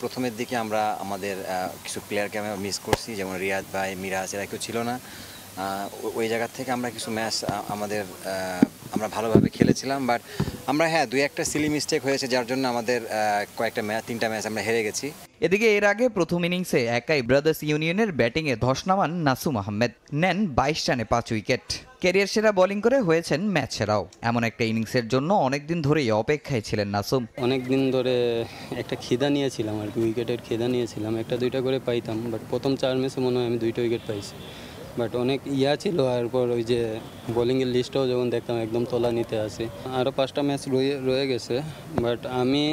প্রথমের দিকে আমরা আমাদের কিছু প্লেয়ারকে আমরা মিস করছি, যেমন রিয়াদ ভাই, মিরাজ, এরা কেউ ছিল না। ওই জায়গা থেকে আমরা কিছু ম্যাচ আমরা ভালোভাবে খেলেছিলাম, বাট আমরা দুই একটা সিলি মিস্টেক হয়েছে, যার জন্য আমাদের কয়েকটা ম্যাচ, 3টা ম্যাচ আমরা হেরে গেছি। এদিকে এর আগে প্রথম ইনিংসে একাই ব্রাদার্স ইউনিয়নের ব্যাটিংয়ে ধস নামান নাসুম আহমেদ, নেন 22 রানে 5 উইকেট। ক্যারিয়ার সেরা বোলিং করে হয়েছেন ম্যাচ সেরাও। এমন একটা ইনিংসের জন্য অনেকদিন ধরেই অপেক্ষায় ছিলেন নাসুম। অনেকদিন ধরে একটা খিদা নিয়েছিলাম আর কি, উইকেটের খিদা নিয়েছিলাম, 1-2টা করে পাইতাম, বাট প্রথম 4 ম্যাচে মনে হয় আমি 2টা উইকেট পাইছি। বাট অনেক ছিল, এরপর ওই যে বোলিংয়ের লিস্টটাও যখন দেখতাম একদম তোলা নিতে আসে। আরও 5টা ম্যাচ রয়ে গেছে, বাট আমি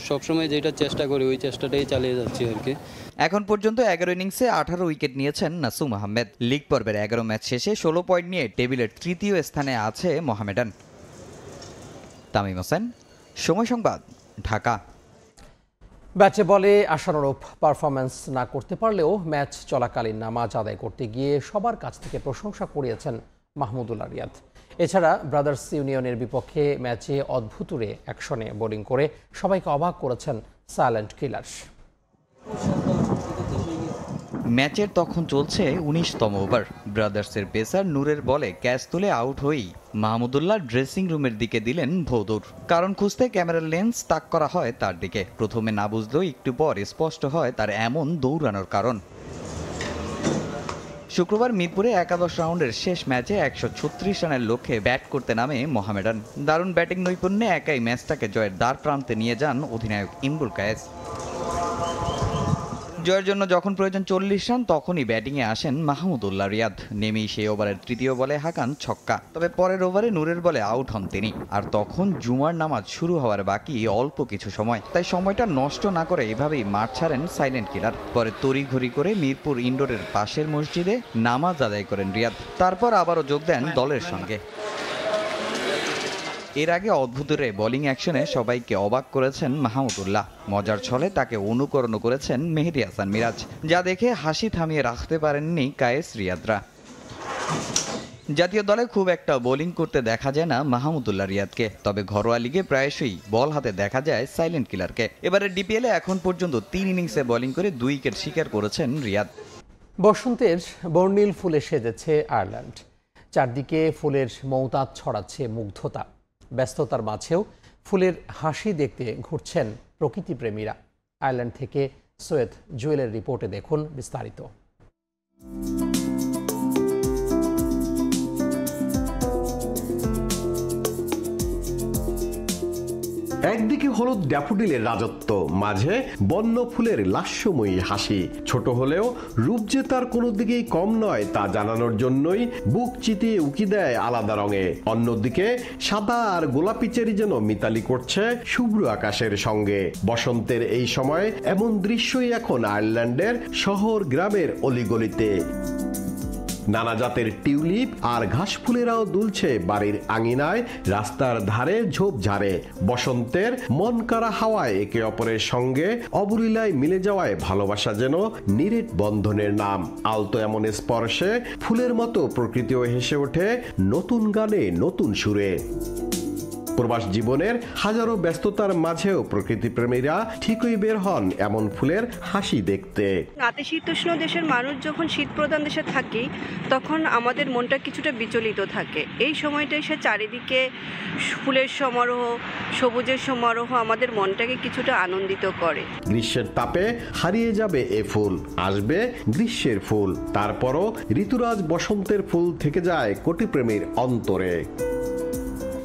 সবসময় যেটা চেষ্টা করি ওই চেষ্টাটাই চালিয়ে যাচ্ছি আর কি। এখন পর্যন্ত 11 ইনিংসে 18 উইকেট নিয়েছেন নাসুম আহমেদ। লিগ পর্বের 11 ম্যাচ শেষে 16 পয়েন্ট নিয়ে টেবিলের 3য় স্থানে আছে মোহামেডান। তামিম হোসেন, সময় সংবাদ, ঢাকা। ব্যাটে বলে আশানুরূপ পারফরম্যান্স না করতে পারলেও ম্যাচ চলাকালীন নামাজ আদায় করতে গিয়ে সবার কাছ থেকে প্রশংসা কুড়িয়েছেন মাহমুদুল্লাহ রিয়াদ। এছাড়া ব্রাদার্স ইউনিয়নের বিপক্ষে ম্যাচে অদ্ভুতুরে অ্যাকশনে বোলিং করে সবাইকে অবাক করেছেন সাইলেন্ট কিলার। ম্যাচের তখন চলছে 19তম ওভার। ব্রাদার্সের পেসার নূরের বলে ক্যাচ তুলে আউট হয়েই মাহমুদুল্লাহ ড্রেসিং রুমের দিকে দিলেন ভৌদৌড়। কারণ খুঁজতে ক্যামেরার লেন্স তাক করা হয় তার দিকে। প্রথমে না বুঝলেও একটু পর স্পষ্ট হয় তার এমন দৌড়ানোর কারণ। শুক্রবার মিরপুরে একাদশ রাউন্ডের শেষ ম্যাচে 136 রানের লক্ষ্যে ব্যাট করতে নামে মোহামেডান। দারুণ ব্যাটিং নৈপুণ্যে একাই ম্যাচটাকে জয়ের দ্বার প্রান্তে নিয়ে যান অধিনায়ক ইমরুল কায়েস। জয়ের জন্য যখন প্রয়োজন 40 রান, তখনই ব্যাটিংয়ে আসেন মাহমুদুল্লাহ রিয়াদ। নেমেই সেই ওভারের 3য় বলে হাঁকান ছক্কা। তবে পরের ওভারে নূরের বলে আউট হন তিনি। আর তখন জুমার নামাজ শুরু হওয়ার বাকি অল্প কিছু সময়, তাই সময়টা নষ্ট না করে এভাবেই মাঠ ছাড়েন সাইলেন্ট কিলার। পরে তড়িঘড়ি করে মিরপুর ইনডোরের পাশের মসজিদে নামাজ আদায় করেন রিয়াদ। তারপর আবারও যোগ দেন দলের সঙ্গে। এর আগে অদ্ভুতরে বোলিং অ্যাকশনে সবাইকে অবাক করেছেন মাহমুদুল্লাহ। মজার ছলে তাকে অনুকরণ করেছেন মেহেদী হাসান মিরাজ, যা দেখে হাসি থামিয়ে রাখতে পারেননি কায়েস রিয়াদরা। জাতীয় দলে খুব একটা বোলিং করতে দেখা যায় না মাহমুদুল্লাহ রিয়াদকে, তবে ঘরোয়া লিগে প্রায়শই বল হাতে দেখা যায় সাইলেন্ট কিলারকে। এবারে ডিপিএলে এখন পর্যন্ত 3 ইনিংসে বোলিং করে 2 উইকেট শিকার করেছেন রিয়াদ। বসন্তের বর্ণিল ফুলে সেজেছে আয়ারল্যান্ড। চারদিকে ফুলের মৌতাত ছড়াচ্ছে মুগ্ধতা। ব্যস্ততার মাঝেও ফুলের হাসি দেখতে ঘুরছেন প্রকৃতিপ্রেমীরা। আয়ারল্যান্ড থেকে সৈয়দ জুয়েলের রিপোর্টে দেখুন বিস্তারিত। একদিকে হলুদ ড্যাফোডিলের রাজত্ব, মাঝে বন্য ফুলের লাস্যময়ী হাসি। ছোট হলেও রূপ যে তার কোনো দিকেই কম নয় তা জানানোর জন্যই বুক চিতিয়ে উকি দেয় আলাদা রঙে। অন্যদিকে সাদা আর গোলাপি চেরি যেন মিতালি করছে শুভ্র আকাশের সঙ্গে। বসন্তের এই সময় এমন দৃশ্যই এখন আয়ারল্যান্ডের শহর গ্রামের অলিগলিতে। নানা জাতের টিউলিপ আর ঘাস ফুলেরাও দুলছে বাড়ির আঙিনায়, রাস্তার ধারে ঝোপঝাড়ে। বসন্তের মন কাড়া হাওয়ায় একে অপরের সঙ্গে অবলীলায় মিলে যাওয়ায় ভালোবাসা যেন নিরেট বন্ধনের নাম। আলতো এমন স্পর্শে ফুলের মতো প্রকৃতিও হেসে ওঠে নতুন গানে, নতুন সুরে। প্রবাস জীবনের হাজারো ব্যস্ততার মাঝেও প্রকৃতিপ্রেমীরা ঠিকই বের হন এমন ফুলের হাসি দেখতে। নাতিশীতোষ্ণ দেশের মানুষ যখন শীত প্রধান দেশে থাকি, তখন আমাদের মনটা কিছুটা বিচলিত থাকে। এই সময়টা এসে চারিদিকে ফুলের সমারোহ, সবুজের সমারোহ আমাদের মনটাকে কিছুটা আনন্দিত করে। গ্রীষ্মের তাপে হারিয়ে যাবে এ ফুল, আসবে গ্রীষ্মের ফুল। তারপরও ঋতুরাজ বসন্তের ফুল থেকে যায় কোটিপ্রেমীর অন্তরে।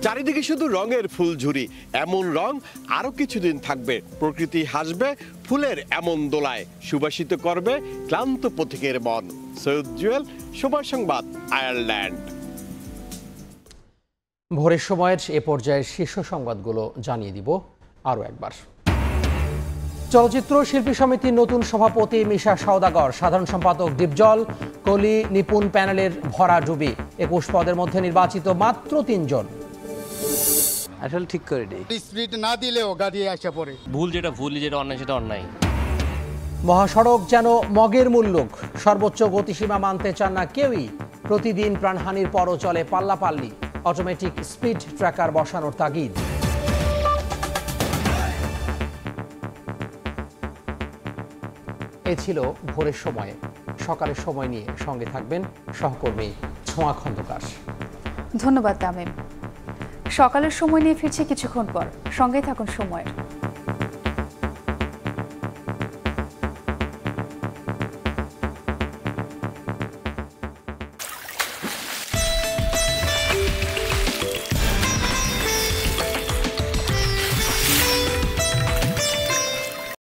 চারিদিকে শুধু রঙের ফুলঝুরি, এমন রং আরো কিছুদিন থাকবে। প্রকৃতি হাসবে ফুলের এমন দোলায়, সুবাসিত করবে ক্লান্ত পথিকের মন। সৈয়দ জুয়েল, সময় সংবাদ, আয়ারল্যান্ড। ভোরের সময়ের এ পর্যায়ের শীর্ষ সংবাদগুলো জানিয়ে দিব আরও একবার। চলচ্চিত্র শিল্পী সমিতির নতুন সভাপতি মিশা সওদাগর, সাধারণ সম্পাদক দীপজল, কলি, নিপুণ প্যানেলের ভরাডুবি। 21 পদের মধ্যে নির্বাচিত মাত্র 3 জন। আসলে ঠিক করে নেই, স্পিড না দিলেও গাড়ি আসে পড়ে। ভুল যেটা ভুল, যেটা অন্যায় সেটা অন্যায়। মহাসড়ক যেন মগের মুল্লুক, সর্বোচ্চ গতিসীমা মানতে চান না কেউই। প্রতিদিন প্রাণহানির পরও চলে পাল্লাপাল্লি, অটোমেটিক স্পিড ট্র্যাকার বসানোর তাগিদ। এ ছিল ভোরের সময়ে। সকালের সময় নিয়ে সঙ্গে থাকবেন সহকর্মী ছোঁয়া খন্দকার। ধন্যবাদ তামিম। সকালের সময় নিয়ে ফিরছি কিছুক্ষণ পর, সঙ্গে থাকুন সময়ের।